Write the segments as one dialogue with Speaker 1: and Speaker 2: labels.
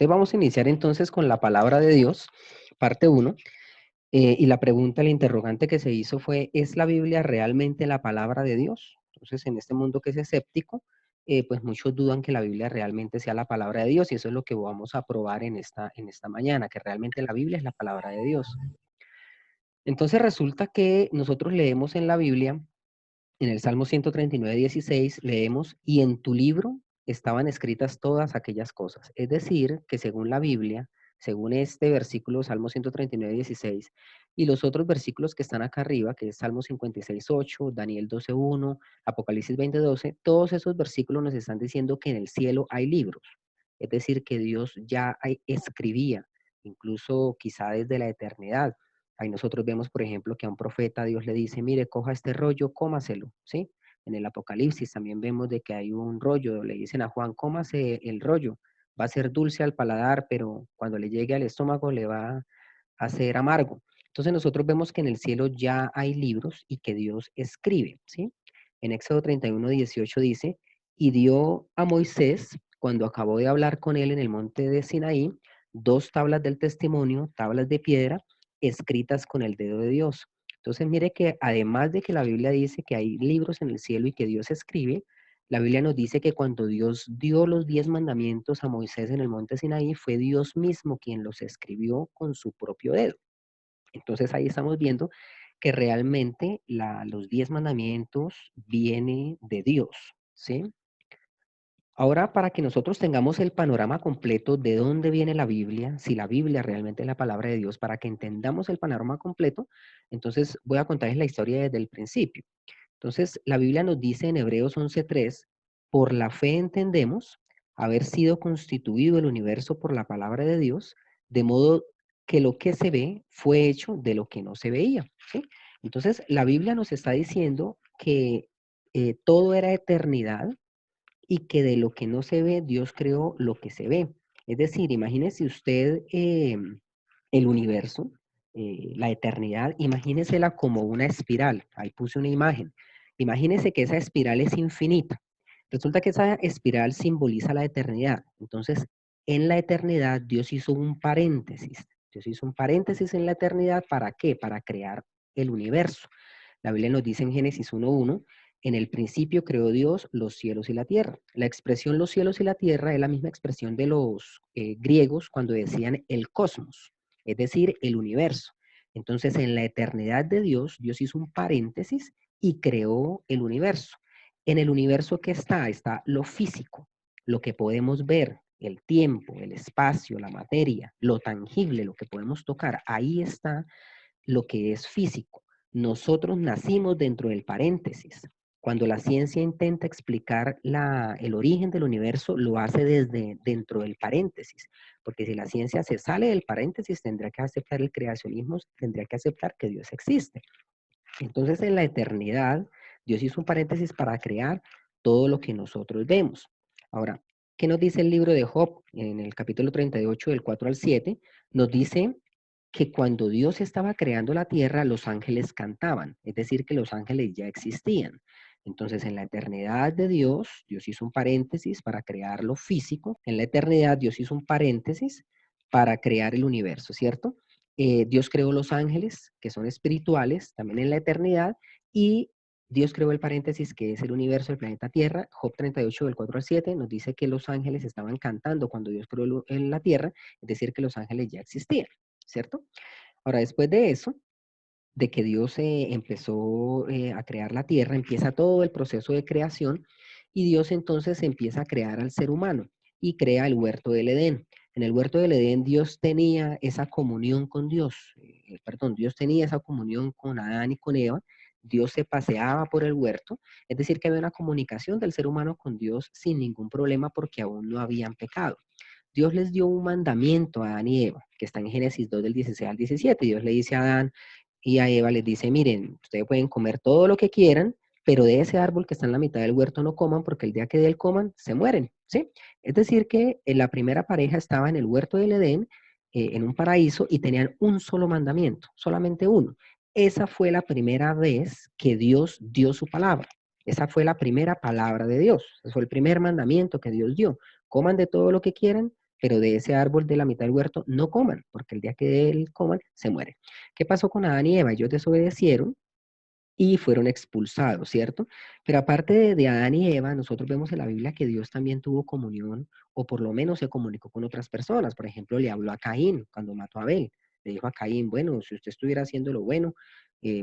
Speaker 1: Entonces vamos a iniciar entonces con la palabra de Dios, parte uno. Y la pregunta, el interrogante que se hizo fue, ¿es la Biblia realmente la palabra de Dios? Entonces, en este mundo que es escéptico, pues muchos dudan que la Biblia realmente sea la palabra de Dios, y eso es lo que vamos a probar en esta mañana, que realmente la Biblia es la palabra de Dios. Entonces resulta que nosotros leemos en la Biblia, en el Salmo 139:16, leemos, y en tu libro estaban escritas todas aquellas cosas. Es decir, que según la Biblia, según este versículo, Salmo 139:16, y los otros versículos que están acá arriba, que es Salmo 56:8, Daniel 12:1, Apocalipsis 20:12, todos esos versículos nos están diciendo que en el cielo hay libros. Es decir, que Dios ya escribía, incluso quizá desde la eternidad. Ahí nosotros vemos, por ejemplo, que a un profeta Dios le dice, mire, coja este rollo, cómaselo, ¿sí? En el Apocalipsis también vemos de que hay un rollo, le dicen a Juan, cómase el rollo, va a ser dulce al paladar, pero cuando le llegue al estómago le va a ser amargo. Entonces nosotros vemos que en el cielo ya hay libros y que Dios escribe, ¿sí? En Éxodo 31:18 dice, y dio a Moisés, cuando acabó de hablar con él en el monte de Sinaí, dos tablas del testimonio, tablas de piedra, escritas con el dedo de Dios. Entonces, mire que además de que la Biblia dice que hay libros en el cielo y que Dios escribe, la Biblia nos dice que cuando Dios dio los 10 mandamientos a Moisés en el monte Sinaí, fue Dios mismo quien los escribió con su propio dedo. Entonces ahí estamos viendo que realmente los 10 mandamientos vienen de Dios, ¿sí? Ahora, para que nosotros tengamos el panorama completo de dónde viene la Biblia, si la Biblia realmente es la palabra de Dios, para que entendamos el panorama completo, entonces voy a contarles la historia desde el principio. Entonces, la Biblia nos dice en Hebreos 11:3, por la fe entendemos haber sido constituido el universo por la palabra de Dios, de modo que lo que se ve fue hecho de lo que no se veía, ¿sí? Entonces, la Biblia nos está diciendo que todo era eternidad, y que de lo que no se ve, Dios creó lo que se ve. Es decir, imagínese usted el universo, la eternidad, imagínesela como una espiral. Ahí puse una imagen. Imagínese que esa espiral es infinita. Resulta que esa espiral simboliza la eternidad. Entonces, en la eternidad, Dios hizo un paréntesis. Dios hizo un paréntesis en la eternidad. ¿Para qué? Para crear el universo. La Biblia nos dice en Génesis 1:1, en el principio creó Dios los cielos y la tierra. La expresión los cielos y la tierra es la misma expresión de los griegos cuando decían el cosmos, es decir, el universo. Entonces, en la eternidad de Dios, Dios hizo un paréntesis y creó el universo. En el universo que está lo físico, lo que podemos ver, el tiempo, el espacio, la materia, lo tangible, lo que podemos tocar. Ahí está lo que es físico. Nosotros nacimos dentro del paréntesis. Cuando la ciencia intenta explicar el origen del universo, lo hace desde dentro del paréntesis, porque si la ciencia se sale del paréntesis, tendrá que aceptar el creacionismo, tendría que aceptar que Dios existe. Entonces, en la eternidad, Dios hizo un paréntesis para crear todo lo que nosotros vemos. Ahora, ¿qué nos dice el libro de Job en el capítulo 38, del 4 al 7? Nos dice que cuando Dios estaba creando la tierra, los ángeles cantaban, es decir, que los ángeles ya existían. Entonces, en la eternidad de Dios, Dios hizo un paréntesis para crear lo físico. En la eternidad, Dios hizo un paréntesis para crear el universo, ¿cierto? Dios creó los ángeles, que son espirituales, también en la eternidad, y Dios creó el paréntesis que es el universo, el planeta Tierra. Job 38, del 4 al 7, nos dice que los ángeles estaban cantando cuando Dios creó en la tierra, es decir, que los ángeles ya existían, ¿cierto? Ahora, después de eso, de que Dios empezó a crear la tierra, empieza todo el proceso de creación y Dios entonces empieza a crear al ser humano y crea el huerto del Edén. En el huerto del Edén Dios tenía esa comunión con Dios, Dios tenía esa comunión con Adán y con Eva. Dios se paseaba por el huerto, es decir, que había una comunicación del ser humano con Dios sin ningún problema porque aún no habían pecado. Dios les dio un mandamiento a Adán y Eva, que está en Génesis 2 del 16 al 17. Dios le dice a Adán y a Eva, les dice, miren, ustedes pueden comer todo lo que quieran, pero de ese árbol que está en la mitad del huerto no coman, porque el día que de él coman, se mueren, ¿sí? Es decir, que la primera pareja estaba en el huerto del Edén, en un paraíso, y tenían un solo mandamiento, solamente uno. Esa fue la primera vez que Dios dio su palabra. Esa fue la primera palabra de Dios. Ese fue el primer mandamiento que Dios dio. Coman de todo lo que quieran, pero de ese árbol de la mitad del huerto no coman, porque el día que él coman, se mueren. ¿Qué pasó con Adán y Eva? Ellos desobedecieron y fueron expulsados, ¿cierto? Pero aparte de Adán y Eva, nosotros vemos en la Biblia que Dios también tuvo comunión, o por lo menos se comunicó con otras personas. Por ejemplo, le habló a Caín cuando mató a Abel. Le dijo a Caín, bueno, si usted estuviera haciendo lo bueno,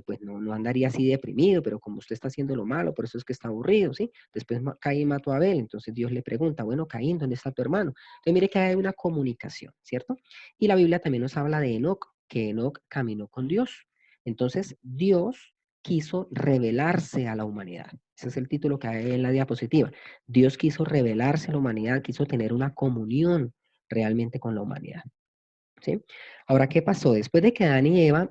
Speaker 1: pues no andaría así deprimido, pero como usted está haciendo lo malo, por eso es que está aburrido, ¿sí? Después Caín mató a Abel, entonces Dios le pregunta, bueno, Caín, ¿dónde está tu hermano? Entonces mire que hay una comunicación, ¿cierto? Y la Biblia también nos habla de Enoc, que Enoc caminó con Dios. Entonces Dios quiso revelarse a la humanidad. Ese es el título que hay en la diapositiva. Dios quiso revelarse a la humanidad, quiso tener una comunión realmente con la humanidad. ¿Sí? Ahora, ¿qué pasó? Después de que Adán y Eva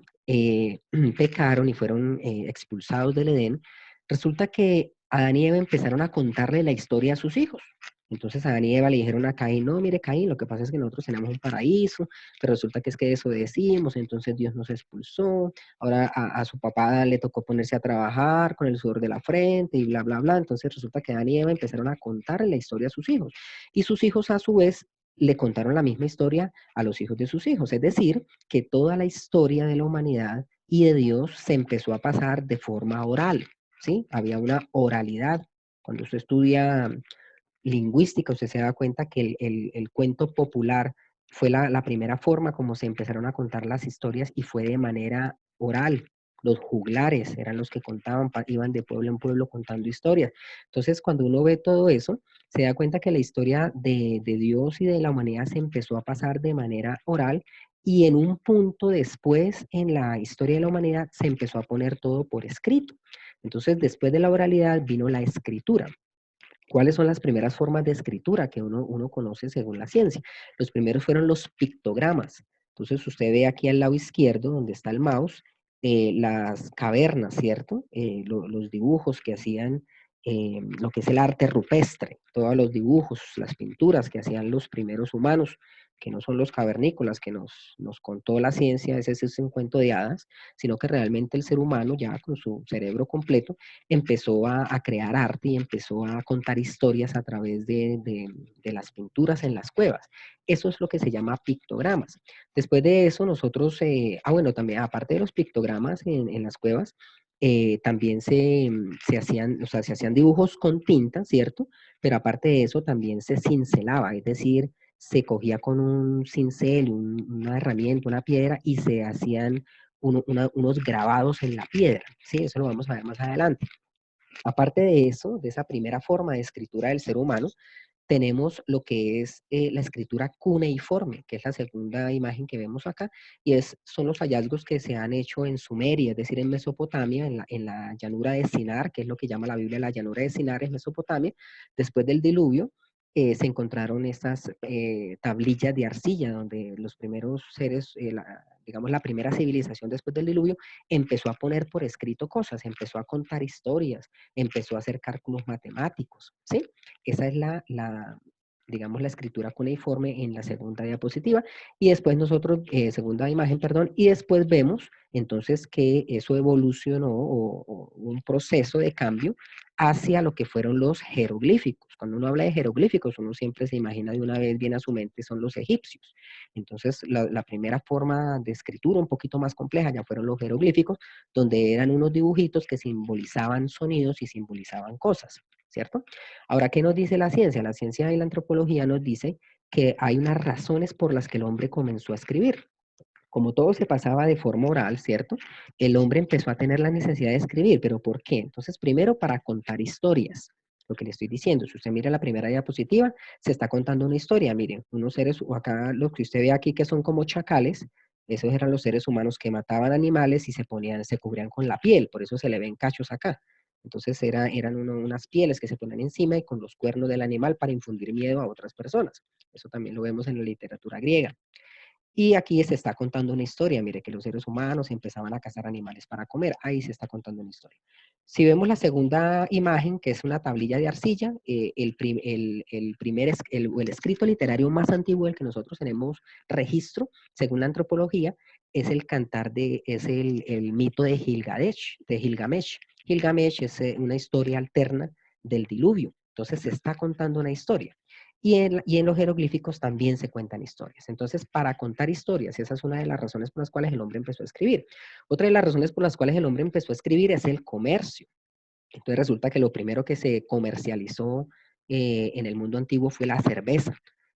Speaker 1: pecaron y fueron expulsados del Edén, resulta que Adán y Eva empezaron a contarle la historia a sus hijos. Entonces Adán y Eva le dijeron a Caín, no, mire Caín, lo que pasa es que nosotros tenemos un paraíso, pero resulta que es que desobedecimos, entonces Dios nos expulsó, ahora a su papá le tocó ponerse a trabajar con el sudor de la frente y bla, bla, bla. Entonces resulta que Adán y Eva empezaron a contarle la historia a sus hijos. Y sus hijos a su vez le contaron la misma historia a los hijos de sus hijos. Es decir, que toda la historia de la humanidad y de Dios se empezó a pasar de forma oral, ¿sí? Había una oralidad. Cuando usted estudia lingüística, usted se da cuenta que el cuento popular fue la primera forma como se empezaron a contar las historias y fue de manera oral. Los juglares eran los que contaban, iban de pueblo en pueblo contando historias. Entonces, cuando uno ve todo eso, se da cuenta que la historia de Dios y de la humanidad se empezó a pasar de manera oral y en un punto después en la historia de la humanidad se empezó a poner todo por escrito. Entonces, después de la oralidad vino la escritura. ¿Cuáles son las primeras formas de escritura que uno conoce según la ciencia? Los primeros fueron los pictogramas. Entonces usted ve aquí al lado izquierdo, donde está el mouse, las cavernas, ¿cierto? Los dibujos que hacían, lo que es el arte rupestre, todos los dibujos, las pinturas que hacían los primeros humanos, que no son los cavernícolas que nos contó la ciencia, ese es un cuento de hadas, sino que realmente el ser humano, ya con su cerebro completo, empezó a crear arte y empezó a contar historias a través de las pinturas en las cuevas. Eso es lo que se llama pictogramas. Después de eso, nosotros, bueno, también aparte de los pictogramas en las cuevas, también se hacían, o sea, se hacían dibujos con tinta, ¿cierto? Pero aparte de eso, también se cincelaba, es decir, se cogía con un cincel, una herramienta, una piedra, y se hacían unos grabados en la piedra, ¿sí? Eso lo vamos a ver más adelante. Aparte de eso, de esa primera forma de escritura del ser humano, tenemos lo que es la escritura cuneiforme, que es la segunda imagen que vemos acá, y son los hallazgos que se han hecho en Sumeria, es decir, en Mesopotamia, en la llanura de Sinar, que es lo que llama la Biblia la llanura de Sinar, es Mesopotamia. Después del diluvio, se encontraron estas tablillas de arcilla, donde los primeros seres, digamos, la primera civilización después del diluvio, empezó a poner por escrito cosas, empezó a contar historias, empezó a hacer cálculos matemáticos, ¿sí? Esa es digamos, la escritura cuneiforme en la segunda diapositiva. Y después nosotros, segunda imagen, perdón, y después vemos entonces que eso evolucionó o un proceso de cambio hacia lo que fueron los jeroglíficos. Cuando uno habla de jeroglíficos, uno siempre se imagina de una vez bien a su mente son los egipcios. Entonces, la primera forma de escritura un poquito más compleja ya fueron los jeroglíficos, donde eran unos dibujitos que simbolizaban sonidos y simbolizaban cosas, ¿cierto? Ahora, ¿qué nos dice la ciencia? La ciencia y la antropología nos dice que hay unas razones por las que el hombre comenzó a escribir. Como todo se pasaba de forma oral, ¿cierto? El hombre empezó a tener la necesidad de escribir, pero ¿por qué? Entonces, primero para contar historias, lo que le estoy diciendo. Si usted mira la primera diapositiva, se está contando una historia. Miren, unos seres, o acá lo que usted ve aquí que son como chacales, esos eran los seres humanos que mataban animales y se cubrían con la piel, por eso se le ven cachos acá. Entonces eran unas pieles que se ponían encima y con los cuernos del animal para infundir miedo a otras personas. Eso también lo vemos en la literatura griega. Y aquí se está contando una historia, mire que los seres humanos empezaban a cazar animales para comer, ahí se está contando una historia. Si vemos la segunda imagen, que es una tablilla de arcilla, el escrito literario más antiguo del que nosotros tenemos registro, según la antropología, es el mito de Gilgamesh. Gilgamesh es una historia alterna del diluvio, entonces se está contando una historia. y en los jeroglíficos también se cuentan historias. Entonces, para contar historias, esa es una de las razones por las cuales el hombre empezó a escribir. Otra de las razones por las cuales el hombre empezó a escribir es el comercio. Entonces resulta que lo primero que se comercializó en el mundo antiguo fue la cerveza.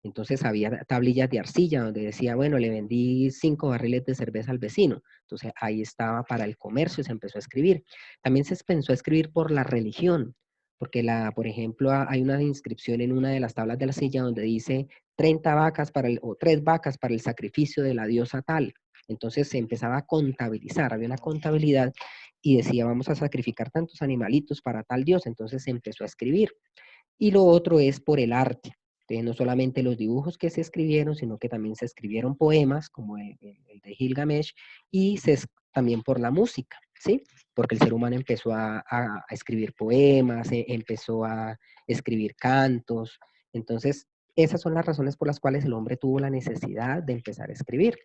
Speaker 1: Entonces había tablillas de arcilla donde decía, bueno, le vendí 5 barriles de cerveza al vecino. Entonces ahí estaba para el comercio, se empezó a escribir. También se empezó a escribir por la religión, porque por ejemplo, hay una inscripción en una de las tablas de la silla donde dice 30 vacas o 3 vacas para el sacrificio de la diosa tal. Entonces se empezaba a contabilizar, había una contabilidad y decía, vamos a sacrificar tantos animalitos para tal dios, entonces se empezó a escribir. Y lo otro es por el arte. Entonces, no solamente los dibujos que se escribieron, sino que también se escribieron poemas, como el de Gilgamesh, y también por la música, ¿sí? Porque el ser humano empezó a escribir poemas, empezó a escribir cantos. Entonces, esas son las razones por las cuales el hombre tuvo la necesidad de empezar a escribir.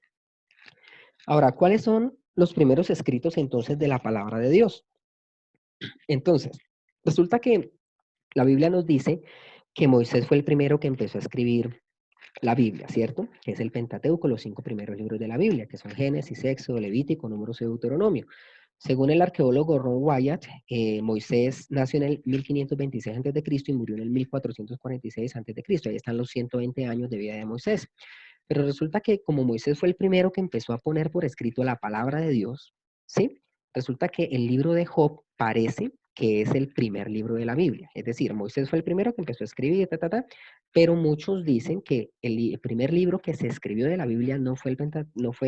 Speaker 1: Ahora, ¿cuáles son los primeros escritos entonces de la palabra de Dios? Entonces, resulta que la Biblia nos dice que Moisés fue el primero que empezó a escribir la Biblia, ¿cierto? Que es el Pentateuco, los 5 primeros libros de la Biblia, que son Génesis, Éxodo, Levítico, Números y Deuteronomio. Según el arqueólogo Ron Wyatt, Moisés nació en el 1526 a.C. y murió en el 1446 a.C. Ahí están los 120 años de vida de Moisés. Pero resulta que como Moisés fue el primero que empezó a poner por escrito la palabra de Dios, ¿sí? Resulta que el libro de Job parece que es el primer libro de la Biblia. Es decir, Moisés fue el primero que empezó a escribir, pero muchos dicen que el primer libro que se escribió de la Biblia no fue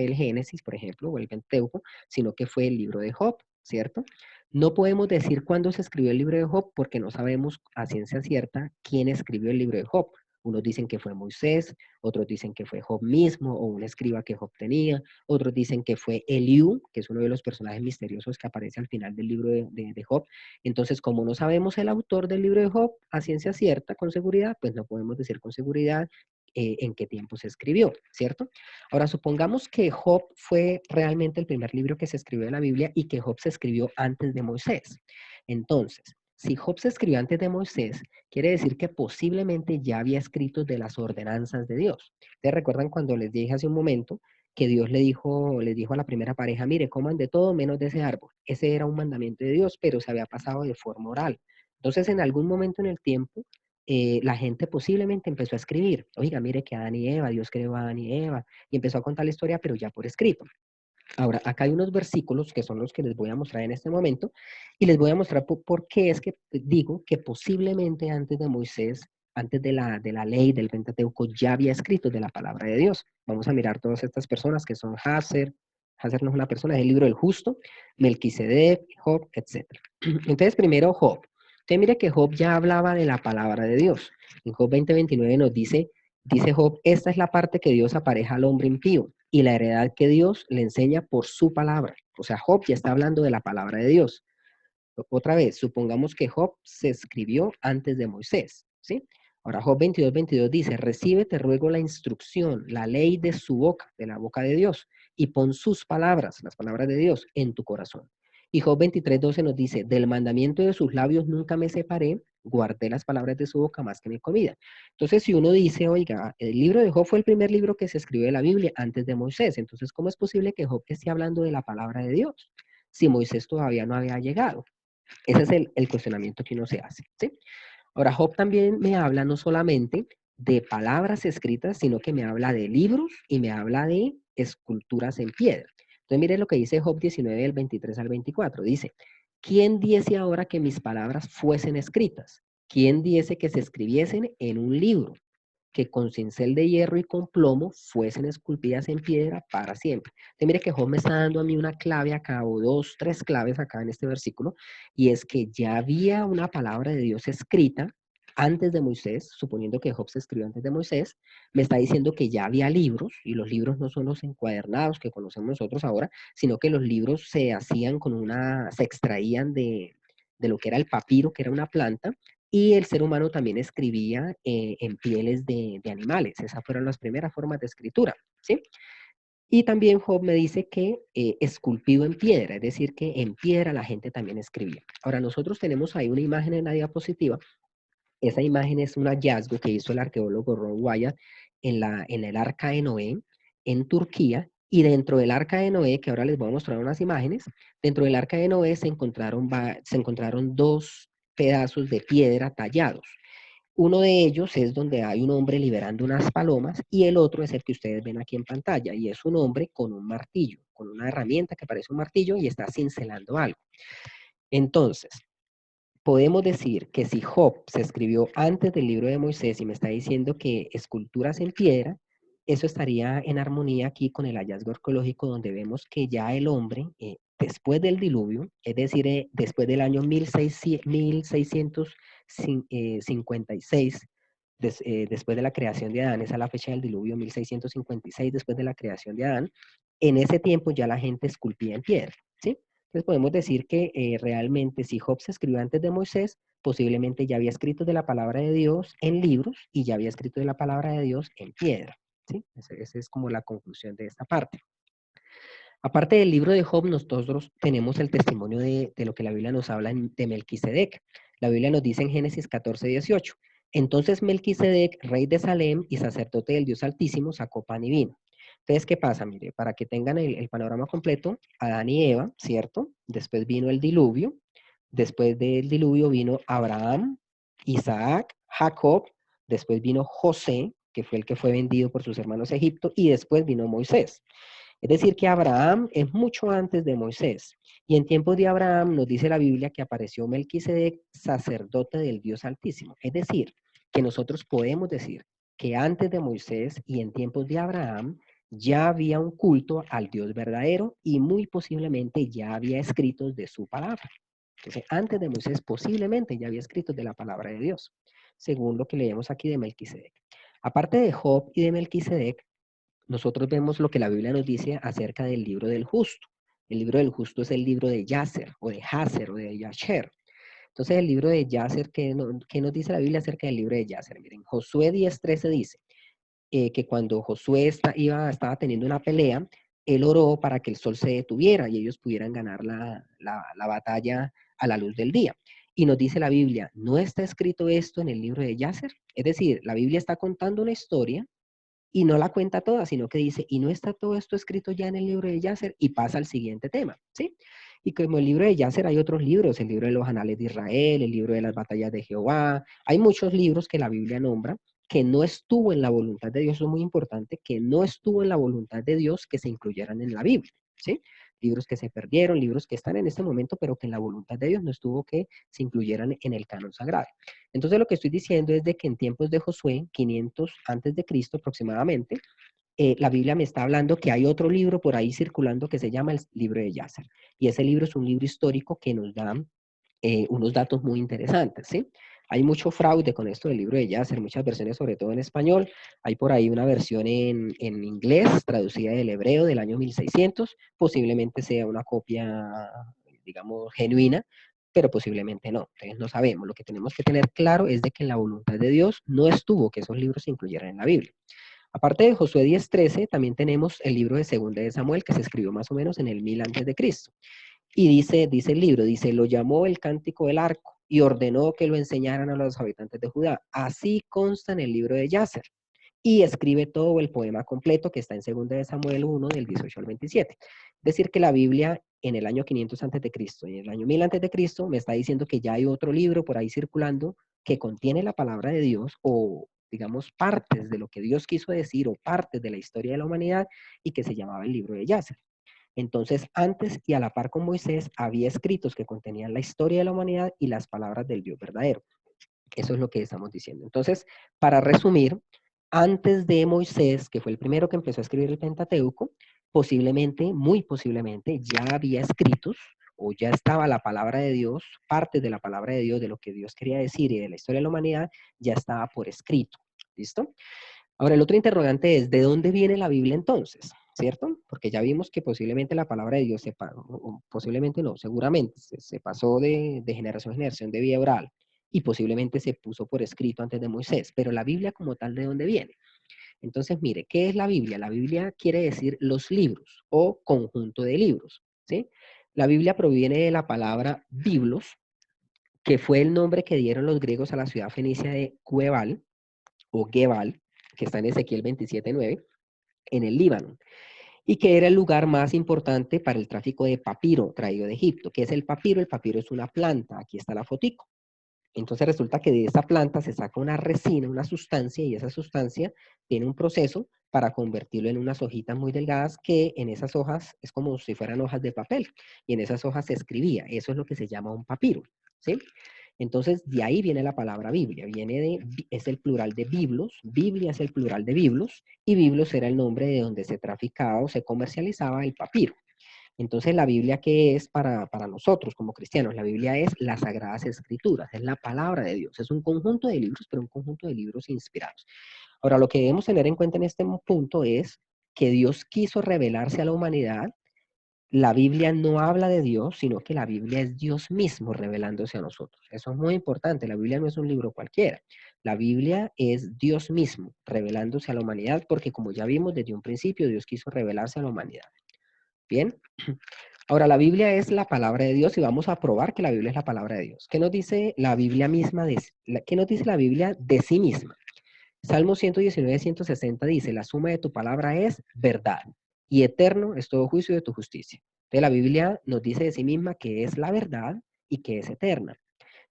Speaker 1: el Génesis, por ejemplo, o el Pentateuco, sino que fue el libro de Job, ¿cierto? No podemos decir cuándo se escribió el libro de Job porque no sabemos a ciencia cierta quién escribió el libro de Job. Unos dicen que fue Moisés, otros dicen que fue Job mismo o un escriba que Job tenía, otros dicen que fue Eliú, que es uno de los personajes misteriosos que aparece al final del libro de Job. Entonces, como no sabemos el autor del libro de Job a ciencia cierta, con seguridad, pues no podemos decir con seguridad en qué tiempo se escribió, ¿cierto? Ahora, supongamos que Job fue realmente el primer libro que se escribió de la Biblia y que Job se escribió antes de Moisés. Entonces, si Job se escribió antes de Moisés, quiere decir que posiblemente ya había escritos de las ordenanzas de Dios. ¿Te recuerdan cuando les dije hace un momento que Dios les dijo a la primera pareja, mire, coman de todo menos de ese árbol? Ese era un mandamiento de Dios, pero se había pasado de forma oral. Entonces, en algún momento en el tiempo, la gente posiblemente empezó a escribir, oiga, mire que Adán y Eva, Dios creó a Adán y Eva, y empezó a contar la historia, pero ya por escrito. Ahora, acá hay unos versículos que son los que les voy a mostrar en este momento y les voy a mostrar por qué es que digo que posiblemente antes de Moisés, antes de la ley del Pentateuco, ya había escrito de la palabra de Dios. Vamos a mirar todas estas personas que son Hazer no es una persona, es el libro del justo, Melquisedec, Job, etc. Entonces, primero Job. Usted mire que Job ya hablaba de la palabra de Dios. En Job 20:29 nos dice Job, esta es la parte que Dios apareja al hombre impío y la heredad que Dios le enseña por su palabra. O sea, Job ya está hablando de la palabra de Dios. Otra vez, supongamos que Job se escribió antes de Moisés, ¿sí? Ahora Job 22:22 dice, recibe, te ruego, la instrucción, la ley de su boca, de la boca de Dios, y pon sus palabras, las palabras de Dios, en tu corazón. Y Job 23:12 nos dice, del mandamiento de sus labios nunca me separé, guardé las palabras de su boca más que mi comida. Entonces, si uno dice, oiga, el libro de Job fue el primer libro que se escribió de la Biblia antes de Moisés, entonces, ¿cómo es posible que Job esté hablando de la palabra de Dios si Moisés todavía no había llegado? Ese es el cuestionamiento que uno se hace, ¿sí? Ahora, Job también me habla no solamente de palabras escritas, sino que me habla de libros y me habla de esculturas en piedra. Entonces, mire lo que dice Job 19, del 23 al 24. Dice, ¿quién diese ahora que mis palabras fuesen escritas? ¿Quién diese que se escribiesen en un libro? Que con cincel de hierro y con plomo fuesen esculpidas en piedra para siempre. Entonces, mire que Job me está dando a mí una clave acá, o dos, tres claves acá en este versículo, y es que ya había una palabra de Dios escrita antes de Moisés, suponiendo que Job se escribió antes de Moisés, me está diciendo que ya había libros, y los libros no son los encuadernados que conocemos nosotros ahora, sino que los libros se hacían se extraían de lo que era el papiro, que era una planta, y el ser humano también escribía en pieles de animales. Esas fueron las primeras formas de escritura, ¿sí? Y también Job me dice que esculpido en piedra, es decir, que en piedra la gente también escribía. Ahora, nosotros tenemos ahí una imagen en la diapositiva Esa imagen es un hallazgo que hizo el arqueólogo Ron Wyatt en el Arca de Noé, en Turquía, y dentro del Arca de Noé, que ahora les voy a mostrar unas imágenes, dentro del Arca de Noé se encontraron dos pedazos de piedra tallados. Uno de ellos es donde hay un hombre liberando unas palomas y el otro es el que ustedes ven aquí en pantalla y es un hombre con un martillo, con una herramienta que parece un martillo y está cincelando algo. Entonces, podemos decir que si Job se escribió antes del libro de Moisés y me está diciendo que esculturas en piedra, eso estaría en armonía aquí con el hallazgo arqueológico donde vemos que ya el hombre, después del diluvio, es decir, después del año 1656, después de la creación de Adán, esa es la fecha del diluvio, 1656, después de la creación de Adán, en ese tiempo ya la gente esculpía en piedra, ¿sí? Entonces podemos decir que realmente si Job se escribió antes de Moisés, posiblemente ya había escrito de la palabra de Dios en libros y ya había escrito de la palabra de Dios en piedra. ¿Sí? Esa es como la conclusión de esta parte. Aparte del libro de Job, nosotros tenemos el testimonio de lo que la Biblia nos habla de Melquisedec. La Biblia nos dice en Génesis 14:18. Entonces Melquisedec, rey de Salem y sacerdote del Dios Altísimo, sacó pan y vino. Entonces, ¿qué pasa? Mire, para que tengan el panorama completo, Adán y Eva, ¿cierto? Después vino el diluvio. Después del diluvio vino Abraham, Isaac, Jacob. Después vino José, que fue el que fue vendido por sus hermanos a Egipto. Y después vino Moisés. Es decir, que Abraham es mucho antes de Moisés. Y en tiempos de Abraham nos dice la Biblia que apareció Melquisedec, sacerdote del Dios Altísimo. Es decir, que nosotros podemos decir que antes de Moisés y en tiempos de Abraham ya había un culto al Dios verdadero y muy posiblemente ya había escritos de su palabra. Entonces, antes de Moisés posiblemente ya había escritos de la palabra de Dios, según lo que leemos aquí de Melquisedec. Aparte de Job y de Melquisedec, nosotros vemos lo que la Biblia nos dice acerca del libro del justo. El libro del justo es el libro de Yasser o de Hazer o de Yasher. Entonces el libro de Yasser, ¿qué nos dice la Biblia acerca del libro de Yasser? Miren, Josué 10:13 dice que cuando Josué estaba teniendo una pelea, él oró para que el sol se detuviera y ellos pudieran ganar la batalla a la luz del día. Y nos dice la Biblia, ¿no está escrito esto en el libro de Yasser? Es decir, la Biblia está contando una historia y no la cuenta toda, sino que dice, y no está todo esto escrito ya en el libro de Yasser, y pasa al siguiente tema, ¿sí? Y como el libro de Yasser hay otros libros, el libro de los Anales de Israel, el libro de las batallas de Jehová, hay muchos libros que la Biblia nombra que no estuvo en la voluntad de Dios, eso es muy importante, que no estuvo en la voluntad de Dios que se incluyeran en la Biblia, ¿sí? Libros que se perdieron, libros que están en este momento, pero que en la voluntad de Dios no estuvo que se incluyeran en el canon sagrado. Entonces lo que estoy diciendo es de que en tiempos de Josué, 500 antes de Cristo aproximadamente, la Biblia me está hablando que hay otro libro por ahí circulando que se llama el libro de Yasser. Y ese libro es un libro histórico que nos da unos datos muy interesantes, ¿sí? Hay mucho fraude con esto del libro de Yasser, muchas versiones, sobre todo en español. Hay por ahí una versión en inglés, traducida del hebreo del año 1600. Posiblemente sea una copia, digamos, genuina, pero posiblemente no. Entonces no sabemos. Lo que tenemos que tener claro es de que en la voluntad de Dios no estuvo que esos libros se incluyeran en la Biblia. Aparte de Josué 10:13, también tenemos el libro de Segunda de Samuel, que se escribió más o menos en el 1000 antes de Cristo. Y dice el libro, dice, lo llamó el cántico del arco y ordenó que lo enseñaran a los habitantes de Judá. Así consta en el libro de Yasser. Y escribe todo el poema completo que está en 2 de Samuel 1, del 18 al 27. Es decir, que la Biblia en el año 500 antes de Cristo y en el año 1000 antes de Cristo me está diciendo que ya hay otro libro por ahí circulando que contiene la palabra de Dios o digamos partes de lo que Dios quiso decir o partes de la historia de la humanidad y que se llamaba el libro de Yasser. Entonces, antes y a la par con Moisés, había escritos que contenían la historia de la humanidad y las palabras del Dios verdadero. Eso es lo que estamos diciendo. Entonces, para resumir, antes de Moisés, que fue el primero que empezó a escribir el Pentateuco, posiblemente, muy posiblemente, ya había escritos o ya estaba la palabra de Dios, parte de la palabra de Dios, de lo que Dios quería decir y de la historia de la humanidad, ya estaba por escrito. ¿Listo? Ahora, el otro interrogante es, ¿de dónde viene la Biblia entonces? ¿Cierto? Porque ya vimos que posiblemente la palabra de Dios o posiblemente no, seguramente se pasó de generación en generación de vía oral y posiblemente se puso por escrito antes de Moisés, pero la Biblia como tal, ¿de dónde viene? Entonces, mire, ¿qué es la Biblia? La Biblia quiere decir los libros o conjunto de libros, ¿sí? La Biblia proviene de la palabra biblos, que fue el nombre que dieron los griegos a la ciudad fenicia de Gebal, o Gebal, que está en Ezequiel 27:9, en el Líbano, y que era el lugar más importante para el tráfico de papiro traído de Egipto. ¿Qué es el papiro? El papiro es una planta, aquí está la fotico. Entonces resulta que de esa planta se saca una resina, una sustancia, y esa sustancia tiene un proceso para convertirlo en unas hojitas muy delgadas que en esas hojas es como si fueran hojas de papel, y en esas hojas se escribía. Eso es lo que se llama un papiro, ¿sí? Entonces, de ahí viene la palabra Biblia, es el plural de biblos, Biblia es el plural de biblos, y biblos era el nombre de donde se traficaba o se comercializaba el papiro. Entonces, la Biblia, ¿qué es para nosotros como cristianos? La Biblia es las Sagradas Escrituras, es la palabra de Dios, es un conjunto de libros, pero un conjunto de libros inspirados. Ahora, lo que debemos tener en cuenta en este punto es que Dios quiso revelarse a la humanidad. La Biblia no habla de Dios, sino que la Biblia es Dios mismo revelándose a nosotros. Eso es muy importante. La Biblia no es un libro cualquiera. La Biblia es Dios mismo revelándose a la humanidad, porque como ya vimos desde un principio, Dios quiso revelarse a la humanidad. Bien. Ahora, la Biblia es la palabra de Dios y vamos a probar que la Biblia es la palabra de Dios. ¿Qué nos dice la Biblia misma? ¿Qué nos dice la Biblia de sí misma? Salmo 119, 160 dice, la suma de tu palabra es verdad y eterno es todo juicio de tu justicia. Entonces la Biblia nos dice de sí misma que es la verdad y que es eterna.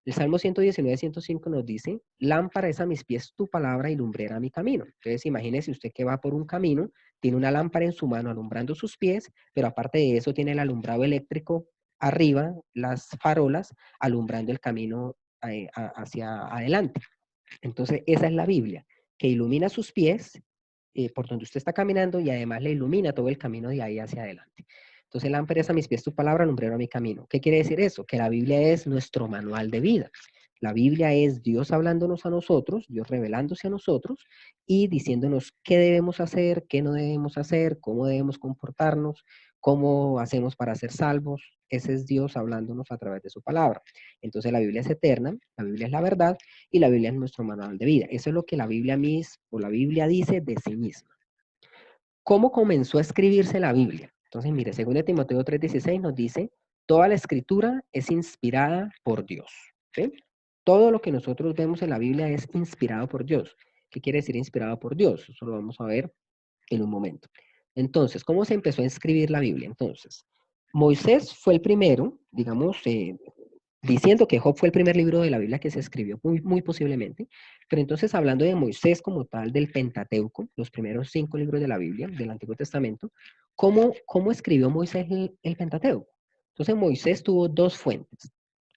Speaker 1: El Salmo 119, 105 nos dice, lámpara es a mis pies tu palabra y lumbrera a mi camino. Entonces imagínese usted que va por un camino, tiene una lámpara en su mano alumbrando sus pies, pero aparte de eso tiene el alumbrado eléctrico arriba, las farolas, alumbrando el camino hacia adelante. Entonces, esa es la Biblia, que ilumina sus pies por donde usted está caminando y además le ilumina todo el camino de ahí hacia adelante. Entonces, lámpara es a mis pies tu palabra, lumbrero a mi camino. ¿Qué quiere decir eso? Que la Biblia es nuestro manual de vida. La Biblia es Dios hablándonos a nosotros, Dios revelándose a nosotros y diciéndonos qué debemos hacer, qué no debemos hacer, cómo debemos comportarnos, cómo hacemos para ser salvos. Ese es Dios hablándonos a través de su palabra. Entonces la Biblia es eterna, la Biblia es la verdad y la Biblia es nuestro manual de vida. Eso es lo que la Biblia misma o la Biblia dice de sí misma. ¿Cómo comenzó a escribirse la Biblia? Entonces, mire, 2 Timoteo 3:16 nos dice, toda la escritura es inspirada por Dios. ¿Sí? Todo lo que nosotros vemos en la Biblia es inspirado por Dios. ¿Qué quiere decir inspirado por Dios? Eso lo vamos a ver en un momento. Entonces, ¿cómo se empezó a escribir la Biblia? Entonces, Moisés fue el primero, digamos, diciendo que Job fue el primer libro de la Biblia que se escribió, muy, muy posiblemente. Pero entonces, hablando de Moisés como tal, del Pentateuco, los primeros 5 libros de la Biblia, del Antiguo Testamento, ¿cómo escribió Moisés el Pentateuco? Entonces, Moisés tuvo 2 fuentes.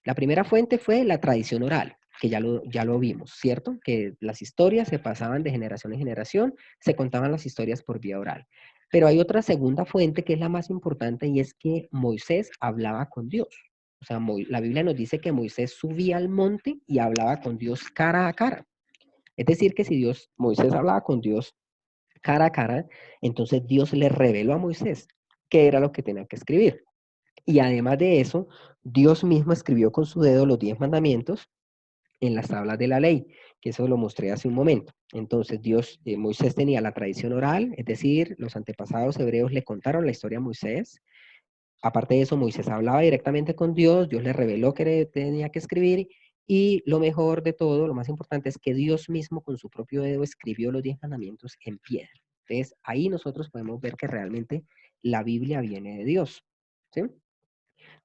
Speaker 1: La primera fuente fue la tradición oral, que ya lo vimos, ¿cierto? Que las historias se pasaban de generación en generación, se contaban las historias por vía oral. Pero hay otra segunda fuente que es la más importante y es que Moisés hablaba con Dios. O sea, la Biblia nos dice que Moisés subía al monte y hablaba con Dios cara a cara. Es decir, que si Moisés hablaba con Dios cara a cara, entonces Dios le reveló a Moisés qué era lo que tenía que escribir. Y además de eso, Dios mismo escribió con su dedo los 10 mandamientos en las tablas de la ley, que eso lo mostré hace un momento. Entonces Moisés tenía la tradición oral, es decir, los antepasados hebreos le contaron la historia a Moisés. Aparte de eso, Moisés hablaba directamente con Dios, Dios le reveló que tenía que escribir y lo mejor de todo, lo más importante es que Dios mismo con su propio dedo escribió los 10 mandamientos en piedra. Entonces, ahí nosotros podemos ver que realmente la Biblia viene de Dios. ¿Sí?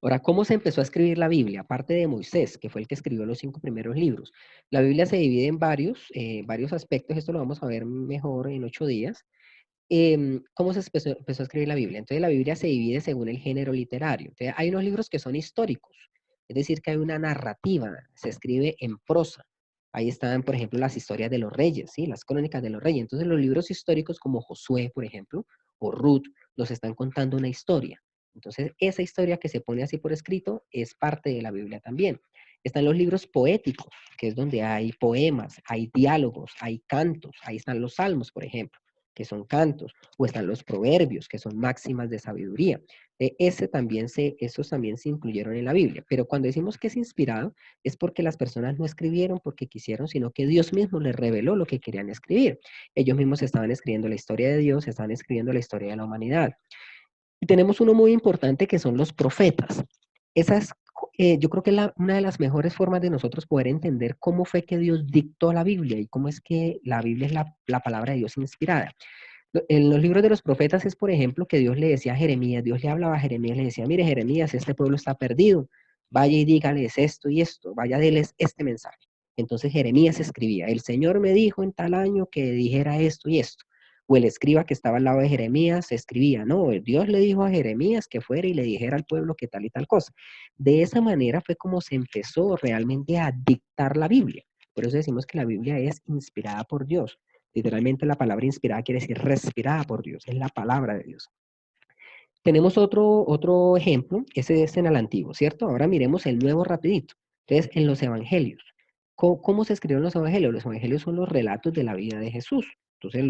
Speaker 1: Ahora, ¿cómo se empezó a escribir la Biblia? Aparte de Moisés, que fue el que escribió los 5 primeros libros. La Biblia se divide en varios aspectos, esto lo vamos a ver mejor en 8 días. ¿Cómo se empezó a escribir la Biblia? Entonces la Biblia se divide según el género literario. Entonces, hay unos libros que son históricos, es decir, que hay una narrativa, se escribe en prosa. Ahí están, por ejemplo, las historias de los reyes, ¿sí? Las crónicas de los reyes. Entonces los libros históricos como Josué, por ejemplo, o Ruth, nos están contando una historia. Entonces esa historia que se pone así por escrito es parte de la Biblia también. Están los libros poéticos, que es donde hay poemas, hay diálogos, hay cantos. Ahí están los salmos, por ejemplo, que son cantos, o están los proverbios, que son máximas de sabiduría. Esos también se incluyeron en la Biblia, pero cuando decimos que es inspirado, es porque las personas no escribieron porque quisieron, sino que Dios mismo les reveló lo que querían escribir. Ellos mismos estaban escribiendo la historia de Dios, estaban escribiendo la historia de la humanidad. Y tenemos uno muy importante que son los profetas. Esas, yo creo que una de las mejores formas de nosotros poder entender cómo fue que Dios dictó la Biblia y cómo es que la Biblia es la palabra de Dios inspirada. En los libros de los profetas es, por ejemplo, que Dios le decía a Jeremías, Dios le hablaba a Jeremías, le decía, mire Jeremías, este pueblo está perdido, vaya y dígales esto y esto, vaya, déles este mensaje. Entonces Jeremías escribía, el Señor me dijo en tal año que dijera esto y esto. O el escriba que estaba al lado de Jeremías escribía, no, Dios le dijo a Jeremías que fuera y le dijera al pueblo que tal y tal cosa. De esa manera fue como se empezó realmente a dictar la Biblia. Por eso decimos que la Biblia es inspirada por Dios. Literalmente la palabra inspirada quiere decir respirada por Dios, es la palabra de Dios. Tenemos otro ejemplo, ese es en el antiguo, ¿cierto? Ahora miremos el nuevo rapidito. Entonces, en los evangelios. ¿Cómo se escribieron los evangelios? Los evangelios son los relatos de la vida de Jesús. Entonces,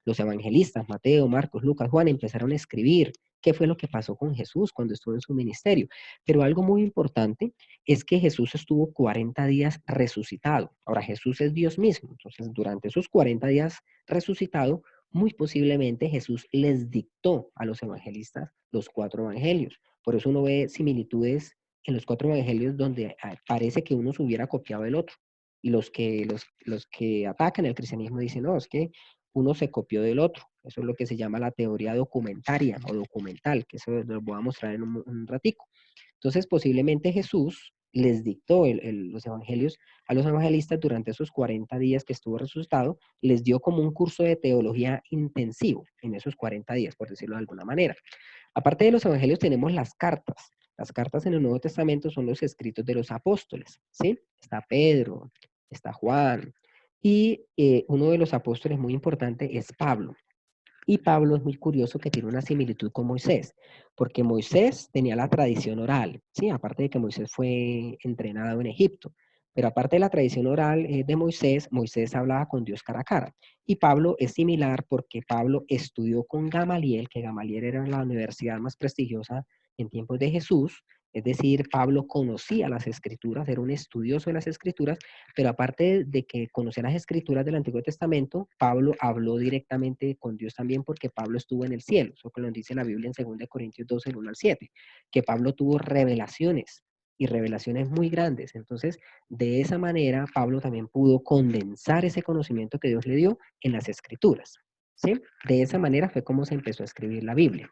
Speaker 1: los evangelistas, Mateo, Marcos, Lucas, Juan, empezaron a escribir qué fue lo que pasó con Jesús cuando estuvo en su ministerio. Pero algo muy importante es que Jesús estuvo 40 días resucitado. Ahora, Jesús es Dios mismo. Entonces, durante esos 40 días resucitado, muy posiblemente Jesús les dictó a los evangelistas los 4 evangelios. Por eso uno ve similitudes en los 4 evangelios donde parece que uno se hubiera copiado del otro. Y los que atacan el cristianismo dicen, no, es que uno se copió del otro. Eso es lo que se llama la teoría documentaria o documental, que eso lo voy a mostrar en un ratico. Entonces, posiblemente Jesús les dictó los evangelios a los evangelistas durante esos 40 días que estuvo resucitado, les dio como un curso de teología intensivo en esos 40 días, por decirlo de alguna manera. Aparte de los evangelios tenemos las cartas. Las cartas en el Nuevo Testamento son los escritos de los apóstoles, ¿sí? Está Pedro, está Juan, y uno de los apóstoles muy importante es Pablo. Y Pablo es muy curioso que tiene una similitud con Moisés, porque Moisés tenía la tradición oral, ¿sí? Aparte de que Moisés fue entrenado en Egipto, pero aparte de la tradición oral de Moisés, Moisés hablaba con Dios cara a cara. Y Pablo es similar porque Pablo estudió con Gamaliel, que Gamaliel era la universidad más prestigiosa en tiempos de Jesús, es decir, Pablo conocía las escrituras, era un estudioso de las escrituras, pero aparte de que conocía las escrituras del Antiguo Testamento, Pablo habló directamente con Dios también porque Pablo estuvo en el cielo, eso que nos dice la Biblia en 2 Corintios 12, el 1 al 7, que Pablo tuvo revelaciones y revelaciones muy grandes. Entonces, de esa manera, Pablo también pudo condensar ese conocimiento que Dios le dio en las escrituras. ¿Sí? De esa manera fue como se empezó a escribir la Biblia.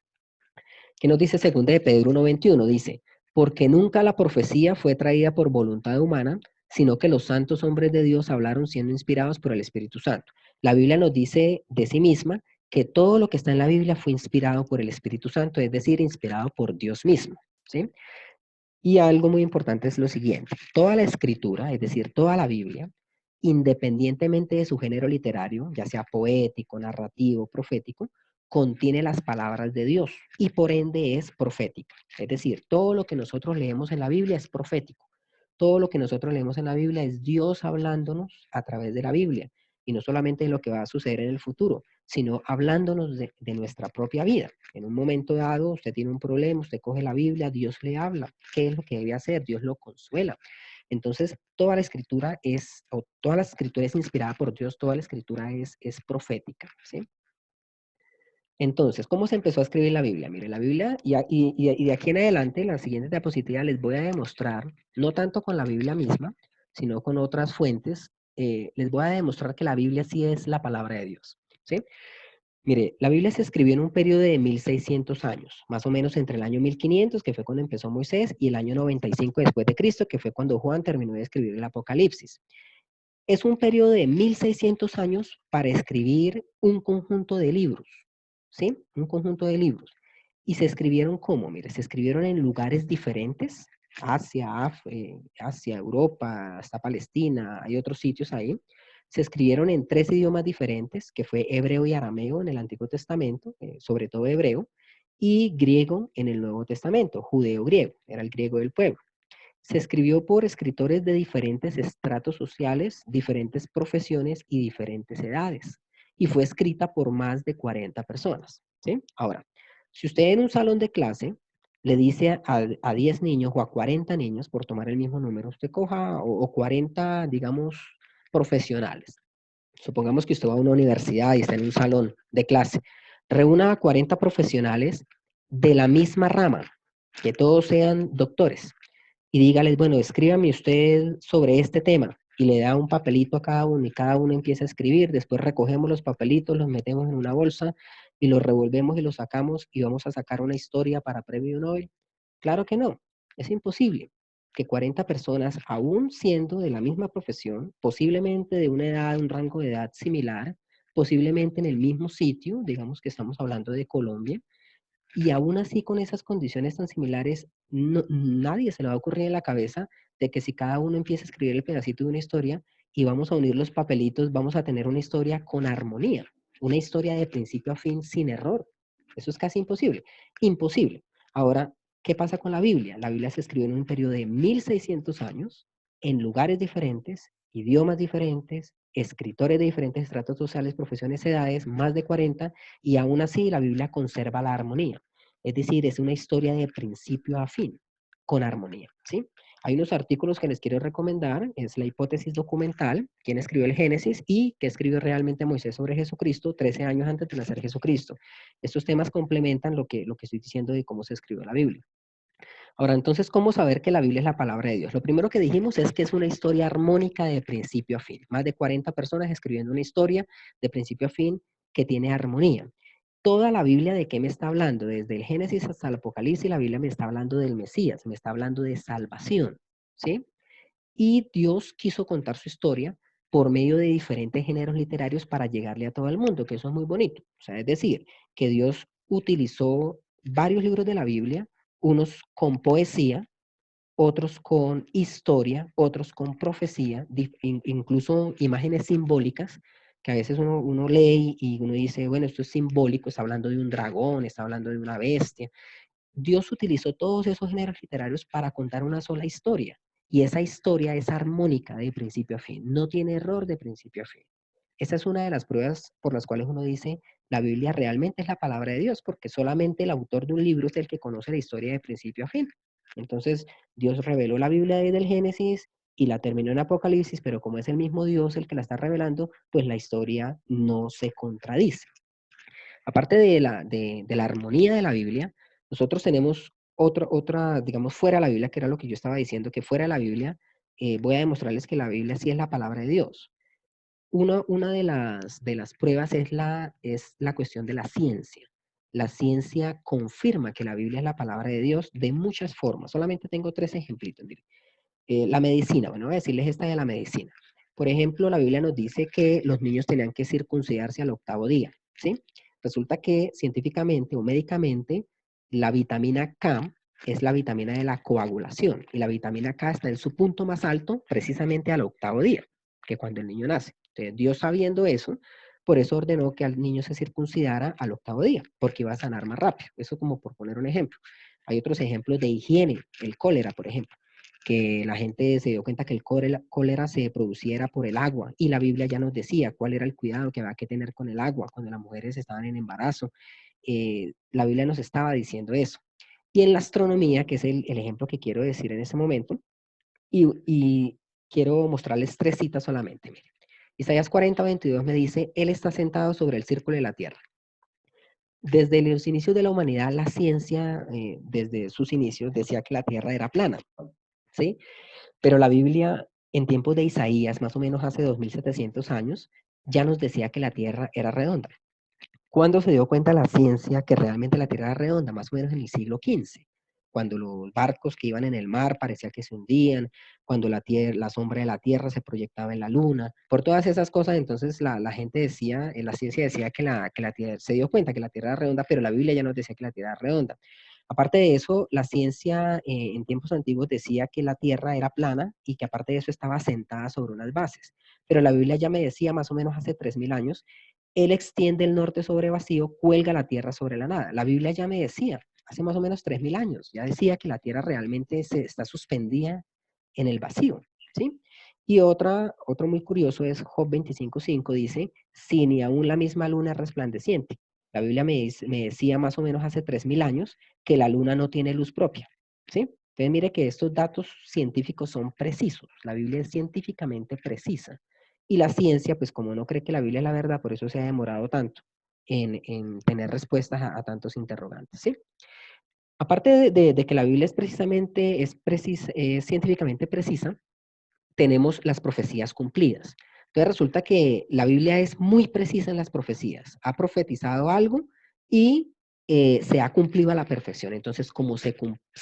Speaker 1: ¿Qué nos dice 2 de Pedro 1:21? Dice, porque nunca la profecía fue traída por voluntad humana, sino que los santos hombres de Dios hablaron siendo inspirados por el Espíritu Santo. La Biblia nos dice de sí misma que todo lo que está en la Biblia fue inspirado por el Espíritu Santo, es decir, inspirado por Dios mismo, ¿sí? Y algo muy importante es lo siguiente, toda la escritura, es decir, toda la Biblia, independientemente de su género literario, ya sea poético, narrativo, profético, contiene las palabras de Dios y por ende es profética. Es decir, todo lo que nosotros leemos en la Biblia es profético. Todo lo que nosotros leemos en la Biblia es Dios hablándonos a través de la Biblia y no solamente de lo que va a suceder en el futuro, sino hablándonos de nuestra propia vida. En un momento dado, usted tiene un problema, usted coge la Biblia, Dios le habla. ¿Qué es lo que debe hacer? Dios lo consuela. Entonces, toda la escritura es inspirada por Dios, toda la escritura es profética, ¿sí? Entonces, ¿cómo se empezó a escribir la Biblia? Mire, la Biblia, y de aquí en adelante, en la siguiente diapositiva, les voy a demostrar, no tanto con la Biblia misma, sino con otras fuentes, les voy a demostrar que la Biblia sí es la palabra de Dios, ¿sí? Mire, la Biblia se escribió en un periodo de 1600 años, más o menos entre el año 1500, que fue cuando empezó Moisés, y el año 95 después de Cristo, que fue cuando Juan terminó de escribir el Apocalipsis. Es un periodo de 1600 años para escribir un conjunto de libros, ¿sí? Un conjunto de libros. ¿Y se escribieron cómo? Mire, se escribieron en lugares diferentes, Asia, Europa, hasta Palestina, hay otros sitios ahí. Se escribieron en 3 idiomas diferentes, que fue hebreo y arameo en el Antiguo Testamento, sobre todo hebreo, y griego en el Nuevo Testamento, judeo-griego, era el griego del pueblo. Se escribió por escritores de diferentes estratos sociales, diferentes profesiones y diferentes edades. Y fue escrita por más de 40 personas. ¿Sí? Ahora, si usted en un salón de clase le dice a 10 niños o a 40 niños, por tomar el mismo número, usted coja o 40, digamos, profesionales. Supongamos que usted va a una universidad y está en un salón de clase. Reúna a 40 profesionales de la misma rama, que todos sean doctores y dígales, bueno, escríbame usted sobre este tema, y le da un papelito a cada uno y cada uno empieza a escribir, después recogemos los papelitos, los metemos en una bolsa y los revolvemos y los sacamos y vamos a sacar una historia para premio Nobel. Claro que no, es imposible que 40 personas, aún siendo de la misma profesión, posiblemente de una edad, un rango de edad similar, posiblemente en el mismo sitio, digamos que estamos hablando de Colombia, y aún así, con esas condiciones tan similares, nadie se le va a ocurrir en la cabeza de que si cada uno empieza a escribir el pedacito de una historia y vamos a unir los papelitos, vamos a tener una historia con armonía, una historia de principio a fin sin error. Eso es casi imposible. Imposible. Ahora, ¿qué pasa con la Biblia? La Biblia se escribió en un periodo de 1600 años, en lugares diferentes, idiomas diferentes, escritores de diferentes estratos sociales, profesiones, edades, más de 40, y aún así la Biblia conserva la armonía. Es decir, es una historia de principio a fin, con armonía, ¿sí? Hay unos artículos que les quiero recomendar, es la hipótesis documental, quién escribió el Génesis y qué escribió realmente Moisés sobre Jesucristo 13 años antes de nacer Jesucristo. Estos temas complementan lo que estoy diciendo de cómo se escribió la Biblia. Ahora, entonces, ¿cómo saber que la Biblia es la palabra de Dios? Lo primero que dijimos es que es una historia armónica de principio a fin. Más de 40 personas escribiendo una historia de principio a fin que tiene armonía. Toda la Biblia, ¿de qué me está hablando? Desde el Génesis hasta el Apocalipsis, la Biblia me está hablando del Mesías, me está hablando de salvación, ¿sí? Y Dios quiso contar su historia por medio de diferentes géneros literarios para llegarle a todo el mundo, que eso es muy bonito. O sea, es decir, que Dios utilizó varios libros de la Biblia, unos con poesía, otros con historia, otros con profecía, incluso imágenes simbólicas, que a veces uno lee y uno dice, bueno, esto es simbólico, está hablando de un dragón, está hablando de una bestia. Dios utilizó todos esos géneros literarios para contar una sola historia, y esa historia es armónica de principio a fin, no tiene error de principio a fin. Esa es una de las pruebas por las cuales uno dice, la Biblia realmente es la palabra de Dios, porque solamente el autor de un libro es el que conoce la historia de principio a fin. Entonces, Dios reveló la Biblia desde el Génesis y la terminó en Apocalipsis, pero como es el mismo Dios el que la está revelando, pues la historia no se contradice. Aparte de la armonía de la Biblia, nosotros tenemos otra, digamos, fuera de la Biblia, que era lo que yo estaba diciendo, que fuera de la Biblia, voy a demostrarles que la Biblia sí es la palabra de Dios. Una de las pruebas es la cuestión de la ciencia. La ciencia confirma que la Biblia es la palabra de Dios de muchas formas. Solamente tengo tres ejemplitos. Mire. La medicina, bueno, voy a decirles esta de la medicina. Por ejemplo, la Biblia nos dice que los niños tenían que circuncidarse al octavo día, ¿sí? Resulta que científicamente o médicamente la vitamina K es la vitamina de la coagulación y la vitamina K está en su punto más alto precisamente al octavo día, que cuando el niño nace. Entonces, Dios sabiendo eso, por eso ordenó que al niño se circuncidara al octavo día, porque iba a sanar más rápido. Eso como por poner un ejemplo. Hay otros ejemplos de higiene, el cólera, por ejemplo, que la gente se dio cuenta que el cólera se produciera por el agua, y la Biblia ya nos decía cuál era el cuidado que había que tener con el agua cuando las mujeres estaban en embarazo. La Biblia nos estaba diciendo eso. Y en la astronomía, que es el ejemplo que quiero decir en este momento, y quiero mostrarles tres citas solamente. Miren. Isaías 40:22 me dice, Él está sentado sobre el círculo de la tierra. Desde los inicios de la humanidad, la ciencia, desde sus inicios, decía que la tierra era plana, ¿sí? Pero la Biblia, en tiempos de Isaías, más o menos hace 2700 años, ya nos decía que la Tierra era redonda. ¿Cuándo se dio cuenta la ciencia que realmente la Tierra era redonda? Más o menos en el siglo XV, cuando los barcos que iban en el mar parecía que se hundían, cuando la sombra de la Tierra se proyectaba en la Luna. Por todas esas cosas, entonces la gente decía, la ciencia decía que la Tierra, se dio cuenta que la Tierra era redonda, pero la Biblia ya nos decía que la Tierra era redonda. Aparte de eso, la ciencia en tiempos antiguos decía que la Tierra era plana y que aparte de eso estaba sentada sobre unas bases. Pero la Biblia ya me decía más o menos hace 3000 años, Él extiende el norte sobre vacío, cuelga la Tierra sobre la nada. La Biblia ya me decía, hace más o menos 3000 años, ya decía que la Tierra realmente está suspendida en el vacío, ¿sí? Y otro muy curioso es Job 25:5, dice, si ni aún la misma luna es resplandeciente. La Biblia me decía más o menos hace 3000 años que la luna no tiene luz propia, ¿sí? Entonces mire que estos datos científicos son precisos, la Biblia es científicamente precisa. Y la ciencia, pues como no cree que la Biblia es la verdad, por eso se ha demorado tanto en tener respuestas a tantos interrogantes, ¿sí? Aparte de que la Biblia es precisamente, es científicamente precisa, tenemos las profecías cumplidas. Entonces resulta que la Biblia es muy precisa en las profecías. Ha profetizado algo y se ha cumplido a la perfección. Entonces, como se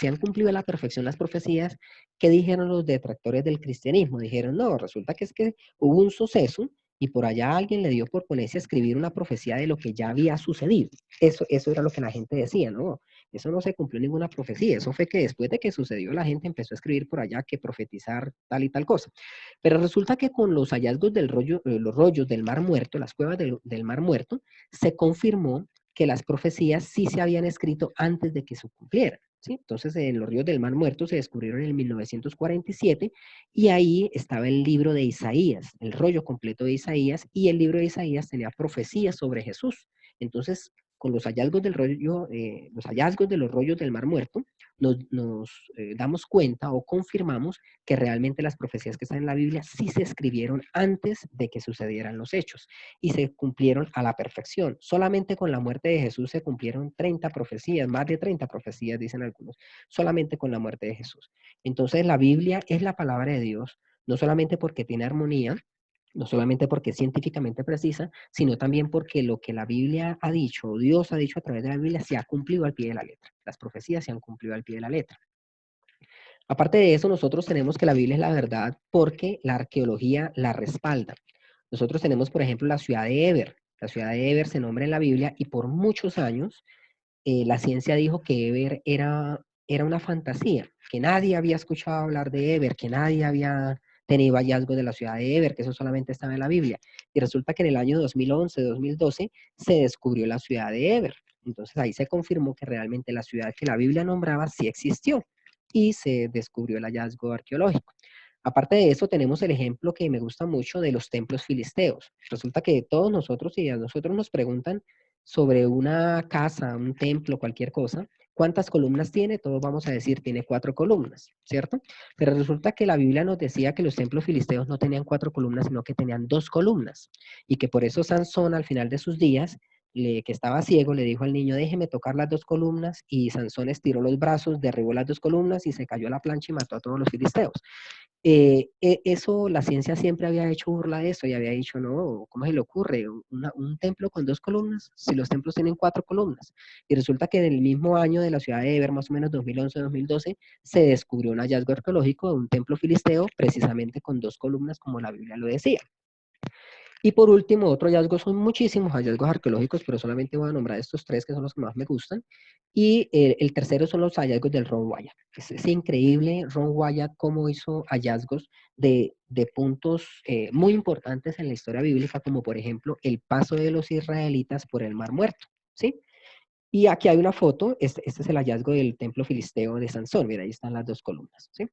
Speaker 1: han cumplido a la perfección las profecías, ¿qué dijeron los detractores del cristianismo? Dijeron, no, resulta que es que hubo un suceso y por allá alguien le dio por ponerse a escribir una profecía de lo que ya había sucedido. Eso era lo que la gente decía, ¿no? Eso no se cumplió ninguna profecía. Eso fue que después de que sucedió, la gente empezó a escribir por allá que profetizar tal y tal cosa. Pero resulta que con los hallazgos del rollo, los rollos del Mar Muerto, las cuevas del Mar Muerto, se confirmó que las profecías sí se habían escrito antes de que se cumplieran. ¿Sí? Entonces, en los ríos del Mar Muerto se descubrieron en 1947 y ahí estaba el libro de Isaías, el rollo completo de Isaías, y el libro de Isaías tenía profecías sobre Jesús. Entonces, con los hallazgos del rollo, los hallazgos de los rollos del Mar Muerto, nos damos cuenta o confirmamos que realmente las profecías que están en la Biblia sí se escribieron antes de que sucedieran los hechos y se cumplieron a la perfección. Solamente con la muerte de Jesús se cumplieron 30 profecías, más de 30 profecías, dicen algunos, solamente con la muerte de Jesús. Entonces la Biblia es la palabra de Dios, no solamente porque tiene armonía, no solamente porque es científicamente precisa, sino también porque lo que la Biblia ha dicho, o Dios ha dicho a través de la Biblia, se ha cumplido al pie de la letra. Las profecías se han cumplido al pie de la letra. Aparte de eso, nosotros tenemos que la Biblia es la verdad porque la arqueología la respalda. Nosotros tenemos, por ejemplo, la ciudad de Eber. La ciudad de Eber se nombra en la Biblia y por muchos años la ciencia dijo que Eber era una fantasía, que nadie había escuchado hablar de Eber, que nadie había tenido hallazgos de la ciudad de Eber, que eso solamente estaba en la Biblia. Y resulta que en el año 2011, 2012, se descubrió la ciudad de Eber. Entonces ahí se confirmó que realmente la ciudad que la Biblia nombraba sí existió y se descubrió el hallazgo arqueológico. Aparte de eso, tenemos el ejemplo que me gusta mucho de los templos filisteos. Resulta que todos nosotros, si a nosotros nos preguntan sobre una casa, un templo, cualquier cosa, ¿cuántas columnas tiene? Todos vamos a decir, tiene 4 columnas, ¿cierto? Pero resulta que la Biblia nos decía que los templos filisteos no tenían 4 columnas, sino que tenían 2 columnas. Y que por eso Sansón, al final de sus días, que estaba ciego, le dijo al niño, déjeme tocar las 2 columnas, y Sansón estiró los brazos, derribó las 2 columnas y se cayó a la plancha y mató a todos los filisteos. Eso, la ciencia siempre había hecho burla de eso y había dicho, no, ¿cómo se le ocurre? Un templo con 2 columnas, si los templos tienen 4 columnas. Y resulta que en el mismo año de la ciudad de Eber, más o menos 2011-2012, se descubrió un hallazgo arqueológico de un templo filisteo precisamente con 2 columnas, como la Biblia lo decía. Y por último, otro hallazgo, son muchísimos hallazgos arqueológicos, pero solamente voy a nombrar estos 3 que son los que más me gustan. Y el tercero son los hallazgos del Ron Wyatt. Es increíble Ron Wyatt cómo hizo hallazgos de puntos muy importantes en la historia bíblica, como por ejemplo el paso de los israelitas por el Mar Muerto, ¿sí? Y aquí hay una foto, este es el hallazgo del templo filisteo de Sansón, mira, ahí están las 2 columnas, ¿sí?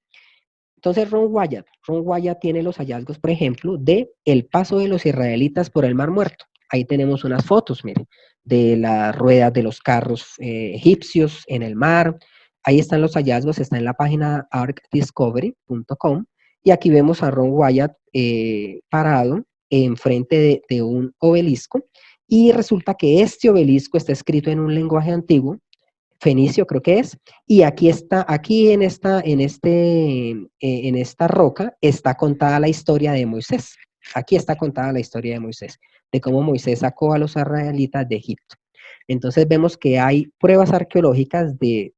Speaker 1: Entonces Ron Wyatt tiene los hallazgos, por ejemplo, de el paso de los israelitas por el Mar Muerto. Ahí tenemos unas fotos, miren, de las ruedas de los carros egipcios en el mar. Ahí están los hallazgos, está en la página arcdiscovery.com. Y aquí vemos a Ron Wyatt parado enfrente de un obelisco. Y resulta que este obelisco está escrito en un lenguaje antiguo, fenicio creo que es, y aquí está, aquí en esta roca está contada la historia de Moisés. Aquí está contada la historia de Moisés, de cómo Moisés sacó a los israelitas de Egipto. Entonces vemos que hay pruebas arqueológicas de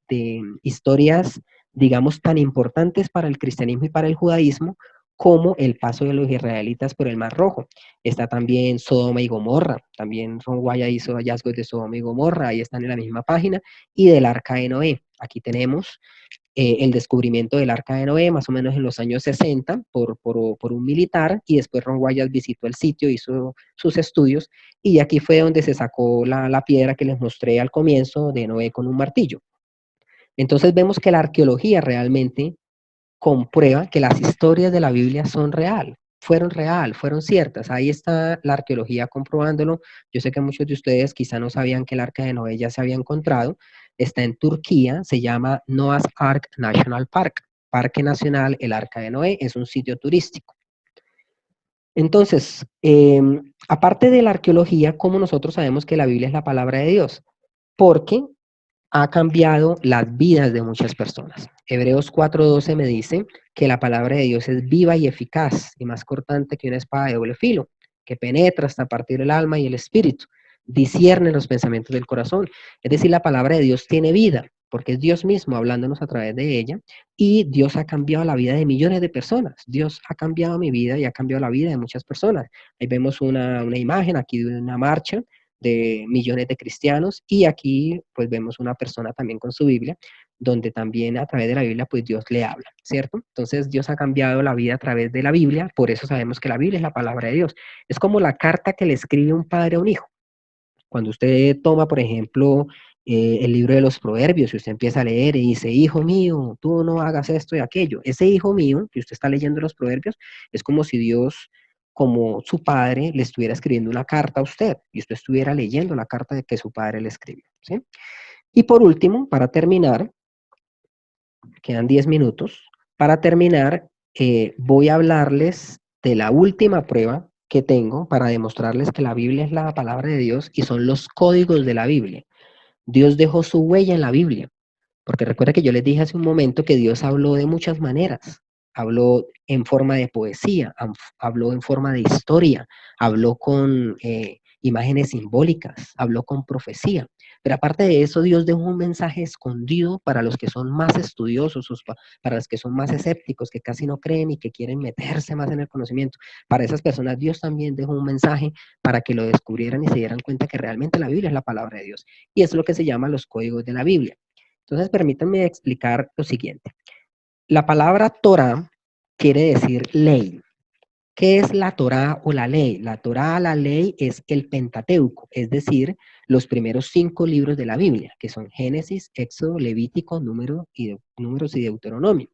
Speaker 1: historias, digamos, tan importantes para el cristianismo y para el judaísmo, como el paso de los israelitas por el Mar Rojo. Está también Sodoma y Gomorra, también Ron Wyatt hizo hallazgos de Sodoma y Gomorra, ahí están en la misma página, y del Arca de Noé. Aquí tenemos el descubrimiento del Arca de Noé, más o menos en los años 60, por un militar, y después Ron Wyatt visitó el sitio, hizo sus estudios, y aquí fue donde se sacó la piedra que les mostré al comienzo de Noé con un martillo. Entonces vemos que la arqueología realmente comprueba que las historias de la Biblia son real, fueron ciertas. Ahí está la arqueología comprobándolo. Yo sé que muchos de ustedes quizá no sabían que el Arca de Noé ya se había encontrado. Está en Turquía, se llama Noah's Ark National Park. Parque Nacional El Arca de Noé, es un sitio turístico. Entonces, aparte de la arqueología, ¿cómo nosotros sabemos que la Biblia es la palabra de Dios? Porque ha cambiado las vidas de muchas personas. Hebreos 4:12 me dice que la palabra de Dios es viva y eficaz y más cortante que una espada de doble filo, que penetra hasta partir el alma y el espíritu, discierne los pensamientos del corazón. Es decir, la palabra de Dios tiene vida, porque es Dios mismo hablándonos a través de ella, y Dios ha cambiado la vida de millones de personas. Dios ha cambiado mi vida y ha cambiado la vida de muchas personas. Ahí vemos una imagen aquí de una marcha de millones de cristianos, y aquí pues vemos una persona también con su Biblia, donde también a través de la Biblia pues Dios le habla, ¿cierto? Entonces Dios ha cambiado la vida a través de la Biblia, por eso sabemos que la Biblia es la palabra de Dios. Es como la carta que le escribe un padre a un hijo. Cuando usted toma, por ejemplo, el libro de los proverbios y usted empieza a leer y dice, hijo mío, tú no hagas esto y aquello. Ese hijo mío que usted está leyendo los proverbios es como si Dios, como su padre, le estuviera escribiendo una carta a usted y usted estuviera leyendo la carta de que su padre le escribió, ¿sí? Y por último, para terminar, quedan 10 minutos, para terminar, voy a hablarles de la última prueba que tengo para demostrarles que la Biblia es la palabra de Dios y son los códigos de la Biblia. Dios dejó su huella en la Biblia, porque recuerda que yo les dije hace un momento que Dios habló de muchas maneras. Habló en forma de poesía, habló en forma de historia, habló con imágenes simbólicas, habló con profecía. Pero aparte de eso, Dios dejó un mensaje escondido para los que son más estudiosos, para los que son más escépticos, que casi no creen y que quieren meterse más en el conocimiento. Para esas personas, Dios también dejó un mensaje para que lo descubrieran y se dieran cuenta que realmente la Biblia es la palabra de Dios. Y es lo que se llama los códigos de la Biblia. Entonces, permítanme explicar lo siguiente. La palabra Torah quiere decir ley. ¿Qué es la Torá o la ley? La Torá, la ley, es el Pentateuco, es decir, los primeros 5 libros de la Biblia, que son Génesis, Éxodo, Levítico, Números y Deuteronomio.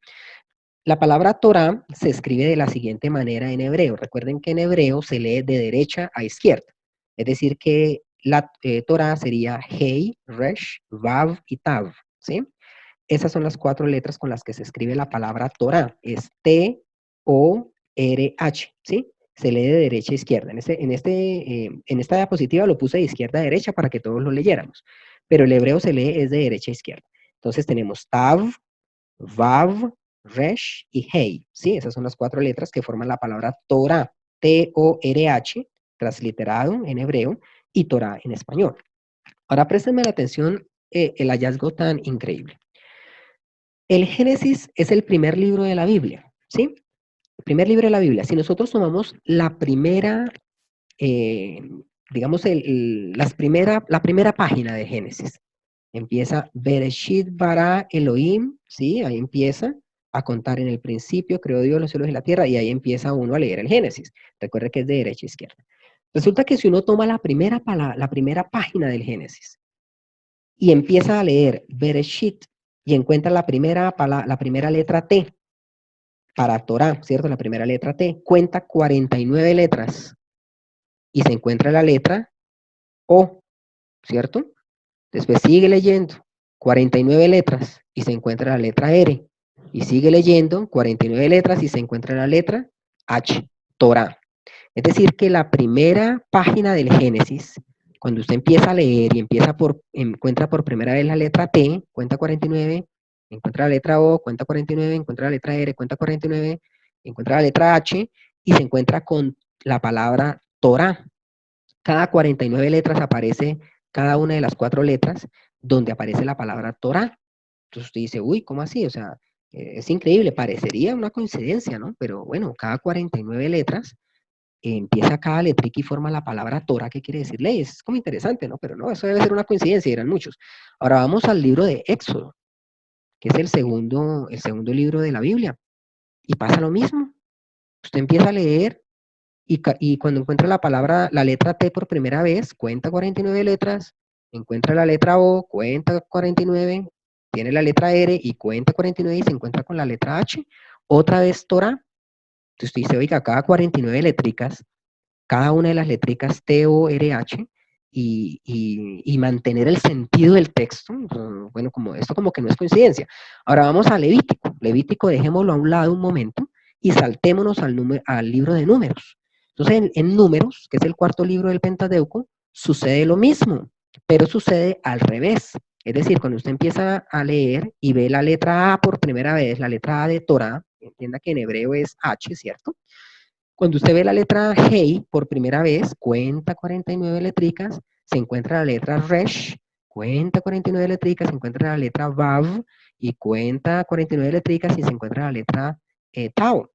Speaker 1: La palabra Torá se escribe de la siguiente manera en hebreo. Recuerden que en hebreo se lee de derecha a izquierda. Es decir, que la Torá sería Hei, Resh, Vav y Tav, ¿sí? Esas son las 4 letras con las que se escribe la palabra Torah. Es T-O-R-H, ¿sí? Se lee de derecha a izquierda. En esta diapositiva lo puse de izquierda a derecha para que todos lo leyéramos, pero el hebreo se lee es de derecha a izquierda. Entonces tenemos Tav, Vav, Resh y Hei, ¿sí? Esas son las 4 letras que forman la palabra Torah, T-O-R-H, transliterado en hebreo, y Torah en español. Ahora préstenme la atención el hallazgo tan increíble. El Génesis es el primer libro de la Biblia, ¿sí? El primer libro de la Biblia. Si nosotros tomamos la primera, eh, digamos, la primera página de Génesis, empieza Bereshit bara Elohim, ¿sí? Ahí empieza a contar en el principio, creó Dios los cielos y la tierra, y ahí empieza uno a leer el Génesis. Recuerde que es de derecha a izquierda. Resulta que si uno toma la primera página del Génesis y empieza a leer Bereshit y encuentra la primera letra T para Torah, ¿cierto? La primera letra T, cuenta 49 letras y se encuentra la letra O, ¿cierto? Después sigue leyendo 49 letras y se encuentra la letra R. Y sigue leyendo 49 letras y se encuentra la letra H, Torah. Es decir, que la primera página del Génesis, cuando usted empieza a leer y encuentra por primera vez la letra T, cuenta 49, encuentra la letra O, cuenta 49, encuentra la letra R, cuenta 49, encuentra la letra H y se encuentra con la palabra Torah. Cada 49 letras aparece cada una de las 4 letras donde aparece la palabra Torah. Entonces usted dice, uy, ¿cómo así? O sea, es increíble, parecería una coincidencia, ¿no? Pero bueno, cada 49 letras empieza cada letrica y forma la palabra Torah, que quiere decir ley. Es como interesante, ¿no? Pero no, eso debe ser una coincidencia, dirán muchos. Ahora vamos al libro de Éxodo, que es el segundo libro de la Biblia. Y pasa lo mismo. Usted empieza a leer y cuando encuentra la letra T por primera vez, cuenta 49 letras, encuentra la letra O, cuenta 49, tiene la letra R y cuenta 49 y se encuentra con la letra H, otra vez Torah. Entonces usted dice, oiga, cada 49 letricas, cada una de las letricas T, O, R, H, y mantener el sentido del texto, bueno, como esto como que no es coincidencia. Ahora vamos a Levítico. Levítico dejémoslo a un lado un momento y saltémonos al libro de Números. Entonces, en Números, que es el cuarto libro del Pentateuco, sucede lo mismo, pero sucede al revés. Es decir, cuando usted empieza a leer y ve la letra A por primera vez, la letra A de Torah, entienda que en hebreo es H, ¿cierto? Cuando usted ve la letra Hey por primera vez, cuenta 49 letricas, se encuentra la letra Resh, cuenta 49 letricas, se encuentra la letra Vav y cuenta 49 letricas y se encuentra la letra Tau.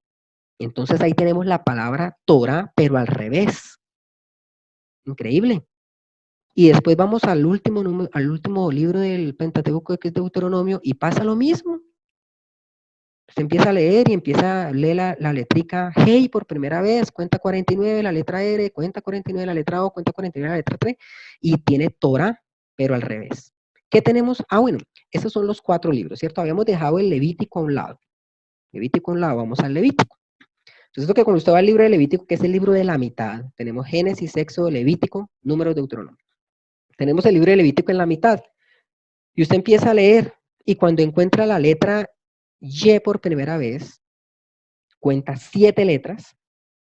Speaker 1: Entonces ahí tenemos la palabra Torah, pero al revés. Increíble. Y después vamos al último libro del Pentateuco, que es Deuteronomio, y pasa lo mismo. Se empieza a leer y empieza a leer la letrica Hey por primera vez, cuenta 49, la letra R, cuenta 49, la letra O, cuenta 49, la letra 3, y tiene Torah, pero al revés. ¿Qué tenemos? Ah, bueno, esos son los 4 libros, ¿cierto? Habíamos dejado el Levítico a un lado. Levítico a un lado, vamos al Levítico. Entonces, que cuando usted va al libro de Levítico, que es el libro de la mitad, tenemos Génesis, Éxodo, Levítico, Números, Deuteronomio. Tenemos el libro de Levítico en la mitad. Y usted empieza a leer, y cuando encuentra la letra Y por primera vez, cuenta 7 letras,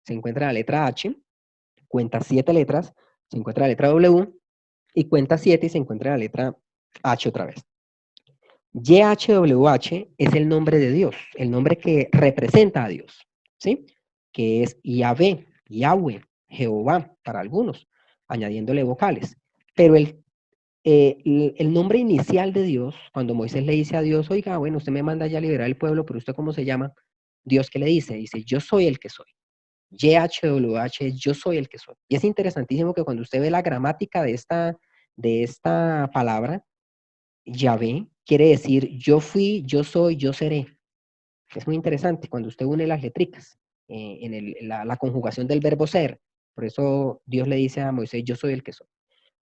Speaker 1: se encuentra la letra H, cuenta 7 letras, se encuentra la letra W, y cuenta 7 y se encuentra la letra H otra vez. YHWH es el nombre de Dios, el nombre que representa a Dios, ¿sí? Que es Yahvé, Yahweh, Jehová, para algunos, añadiéndole vocales. Pero el nombre inicial de Dios, cuando Moisés le dice a Dios, oiga, bueno, usted me manda ya a liberar el pueblo, pero ¿usted cómo se llama? Dios, ¿qué le dice? Dice, yo soy el que soy. YHWH es yo soy el que soy. Y es interesantísimo que cuando usted ve la gramática de esta palabra, Yahvé quiere decir yo fui, yo soy, yo seré. Es muy interesante cuando usted une las letricas en la conjugación del verbo ser. Por eso Dios le dice a Moisés, yo soy el que soy.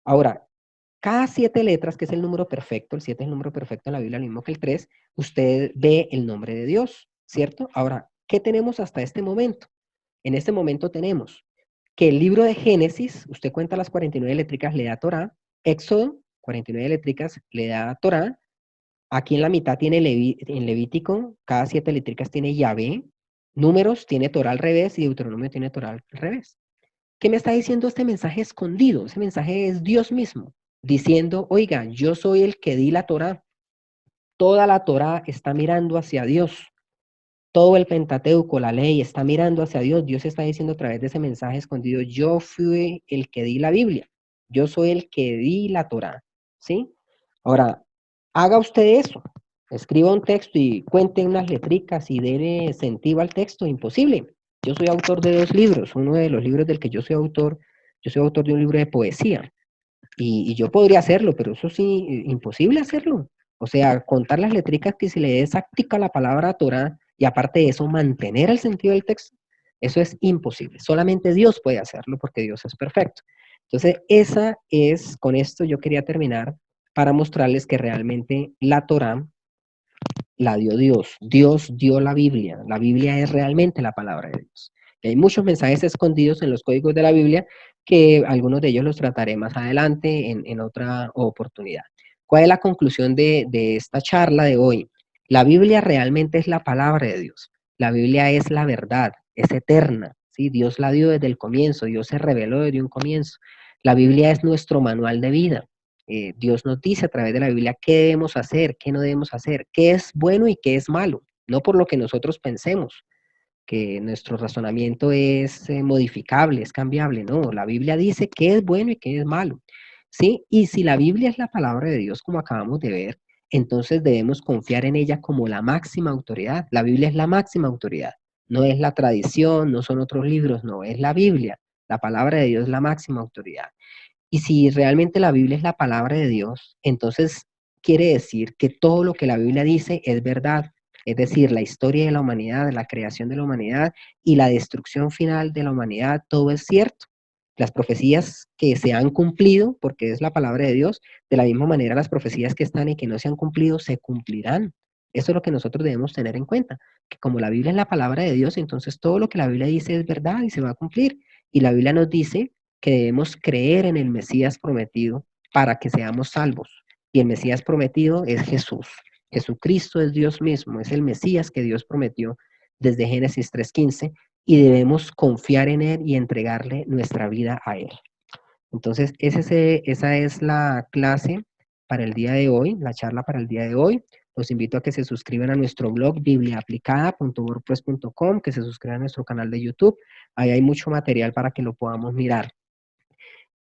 Speaker 1: Ahora, cada 7 letras, que es el número perfecto, el 7 es el número perfecto en la Biblia, lo mismo que el 3, usted ve el nombre de Dios, ¿cierto? Ahora, ¿qué tenemos hasta este momento? En este momento tenemos que el libro de Génesis, usted cuenta las 49 letricas, le da Torah, Éxodo, 49 letricas, le da Torah, aquí en la mitad tiene en Levítico, cada 7 letricas tiene Yahvé, Números tiene Torah al revés y Deuteronomio tiene Torah al revés. ¿Qué me está diciendo este mensaje escondido? Ese mensaje es Dios mismo, diciendo, oiga, yo soy el que di la Torah, toda la Torah está mirando hacia Dios, todo el Pentateuco, la ley, está mirando hacia Dios. Dios está diciendo a través de ese mensaje escondido, yo fui el que di la Biblia, yo soy el que di la Torah, ¿sí? Ahora, haga usted eso, escriba un texto y cuente unas letricas y debe sentido al texto, imposible. Yo soy autor de 2 libros, uno de los libros del que yo soy autor de un libro de poesía, y yo podría hacerlo, pero eso sí, imposible hacerlo. O sea, contar las letricas que se le dé exactica la palabra Torah y aparte de eso mantener el sentido del texto, eso es imposible. Solamente Dios puede hacerlo porque Dios es perfecto. Entonces, con esto yo quería terminar para mostrarles que realmente la Torah la dio Dios. Dios dio la Biblia. La Biblia es realmente la palabra de Dios. Y hay muchos mensajes escondidos en los códigos de la Biblia que algunos de ellos los trataré más adelante en otra oportunidad. ¿Cuál es la conclusión de esta charla de hoy? La Biblia realmente es la palabra de Dios. La Biblia es la verdad, es eterna. ¿Sí? Dios la dio desde el comienzo, Dios se reveló desde un comienzo. La Biblia es nuestro manual de vida. Dios nos dice a través de la Biblia qué debemos hacer, qué no debemos hacer, qué es bueno y qué es malo, no por lo que nosotros pensemos, que nuestro razonamiento es modificable, es cambiable, no, la Biblia dice qué es bueno y qué es malo, ¿sí? Y si la Biblia es la palabra de Dios, como acabamos de ver, entonces debemos confiar en ella como la máxima autoridad. La Biblia es la máxima autoridad, no es la tradición, no son otros libros, no, es la Biblia. La palabra de Dios es la máxima autoridad. Y si realmente la Biblia es la palabra de Dios, entonces quiere decir que todo lo que la Biblia dice es verdad. Es decir, la historia de la humanidad, la creación de la humanidad y la destrucción final de la humanidad, todo es cierto. Las profecías que se han cumplido, porque es la palabra de Dios, de la misma manera las profecías que están y que no se han cumplido, se cumplirán. Eso es lo que nosotros debemos tener en cuenta, que como la Biblia es la palabra de Dios, entonces todo lo que la Biblia dice es verdad y se va a cumplir. Y la Biblia nos dice que debemos creer en el Mesías prometido para que seamos salvos. Y el Mesías prometido es Jesús. Jesucristo es Dios mismo, es el Mesías que Dios prometió desde Génesis 3:15 y debemos confiar en Él y entregarle nuestra vida a Él. Entonces, esa es la clase para el día de hoy, la charla para el día de hoy. Los invito a que se suscriban a nuestro blog bibliaaplicada.wordpress.com, que se suscriban a nuestro canal de YouTube. Ahí hay mucho material para que lo podamos mirar.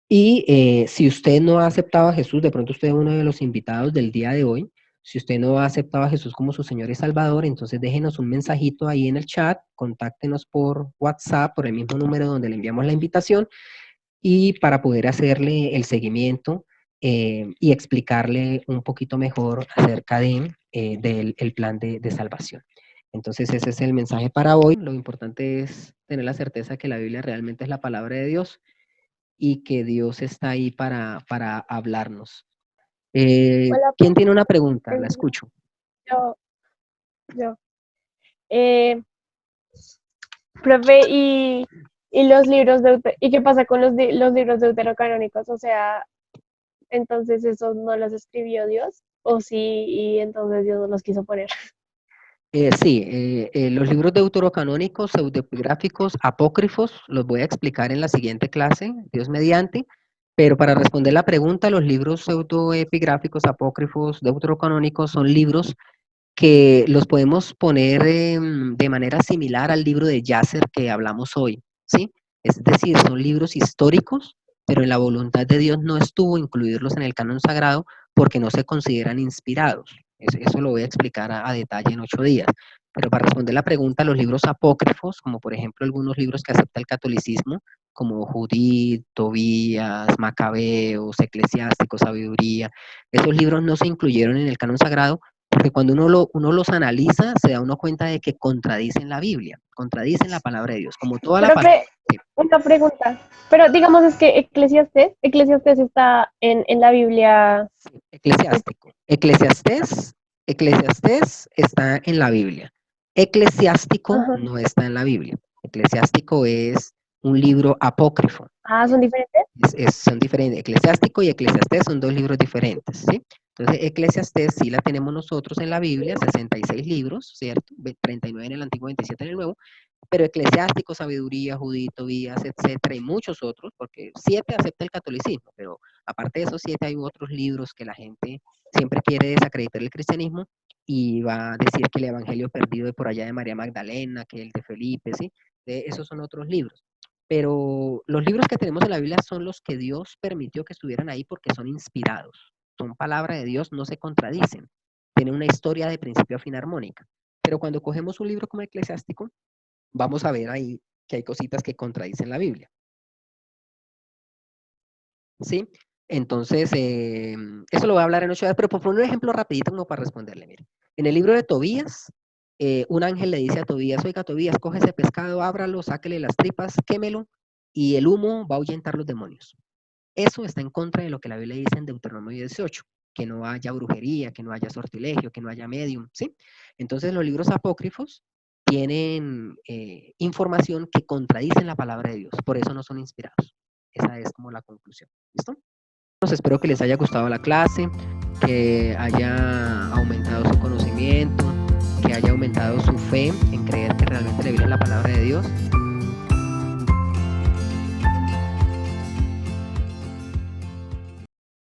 Speaker 1: Y si usted no ha aceptado a Jesús, de pronto usted es uno de los invitados del día de hoy. Si usted no ha aceptado a Jesús como su Señor y Salvador, entonces déjenos un mensajito ahí en el chat, contáctenos por WhatsApp, por el mismo número donde le enviamos la invitación, y para poder hacerle el seguimiento y explicarle un poquito mejor acerca del el plan de salvación. Entonces ese es el mensaje para hoy. Lo importante es tener la certeza que la Biblia realmente es la palabra de Dios y que Dios está ahí para hablarnos.
Speaker 2: Hola,
Speaker 1: ¿Quién tiene una pregunta? La
Speaker 2: profe.
Speaker 1: escucho.
Speaker 2: yo, yo. Eh, Profe, y los libros ¿y qué pasa con los libros deuterocanónicos? O sea, entonces esos no los escribió Dios, o sí, y entonces Dios no los quiso poner.
Speaker 1: Sí, los libros deuterocanónicos, pseudoepigráficos, apócrifos, los voy a explicar en la siguiente clase, Dios mediante, pero para responder la pregunta, los libros pseudoepigráficos, apócrifos, deuterocanónicos son libros que los podemos poner de manera similar al libro de Yasser que hablamos hoy, ¿sí? Es decir, son libros históricos, pero en la voluntad de Dios no estuvo incluirlos en el canon sagrado porque no se consideran inspirados. Eso lo voy a explicar a detalle en 8 días. Pero para responder la pregunta, los libros apócrifos, como por ejemplo algunos libros que acepta el catolicismo, como Judith, Tobías, Macabeos, Eclesiásticos, Sabiduría, esos libros no se incluyeron en el canon sagrado porque cuando uno los analiza, se da uno cuenta de que contradicen la Biblia, contradicen la palabra de Dios, como toda la palabra.
Speaker 2: Profe, una pregunta. Pero digamos es que Eclesiastés está en la Biblia.
Speaker 1: Eclesiástico. Eclesiastés está en la Biblia. Eclesiástico
Speaker 2: Ajá.
Speaker 1: no está en la Biblia. Eclesiástico es un libro apócrifo.
Speaker 2: Ah, ¿son diferentes?
Speaker 1: Son diferentes. Eclesiástico y Eclesiastés son dos libros diferentes, ¿sí? Entonces, Eclesiastés sí la tenemos nosotros en la Biblia, 66 libros, ¿cierto? 39 en el Antiguo, 27 en el Nuevo, pero Eclesiástico, Sabiduría, Judith, Tobías, etcétera, y muchos otros, porque 7 acepta el catolicismo, pero aparte de esos 7 hay otros libros que la gente siempre quiere desacreditar el cristianismo y va a decir que el Evangelio perdido de por allá de María Magdalena, que el de Felipe, ¿sí? Esos son otros libros. Pero los libros que tenemos en la Biblia son los que Dios permitió que estuvieran ahí porque son inspirados. Son palabra de Dios, no se contradicen. Tienen una historia de principio a fin armónica. Pero cuando cogemos un libro como Eclesiástico, vamos a ver ahí que hay cositas que contradicen la Biblia. ¿Sí? Entonces, eso lo voy a hablar en 8 días, pero por poner un ejemplo rapidito como para responderle, mire. En el libro de Tobías, un ángel le dice a Tobías, oiga, Tobías, coge ese pescado, ábralo, sáquele las tripas, quémelo, y el humo va a ahuyentar los demonios. Eso está en contra de lo que la Biblia dice en Deuteronomio 18, que no haya brujería, que no haya sortilegio, que no haya medium, ¿sí? Entonces los libros apócrifos tienen información que contradicen la palabra de Dios, por eso no son inspirados. Esa es como la conclusión, ¿listo? Pues espero que les haya gustado la clase, que haya aumentado su conocimiento, que haya aumentado su fe en creer que realmente la Biblia es la palabra de Dios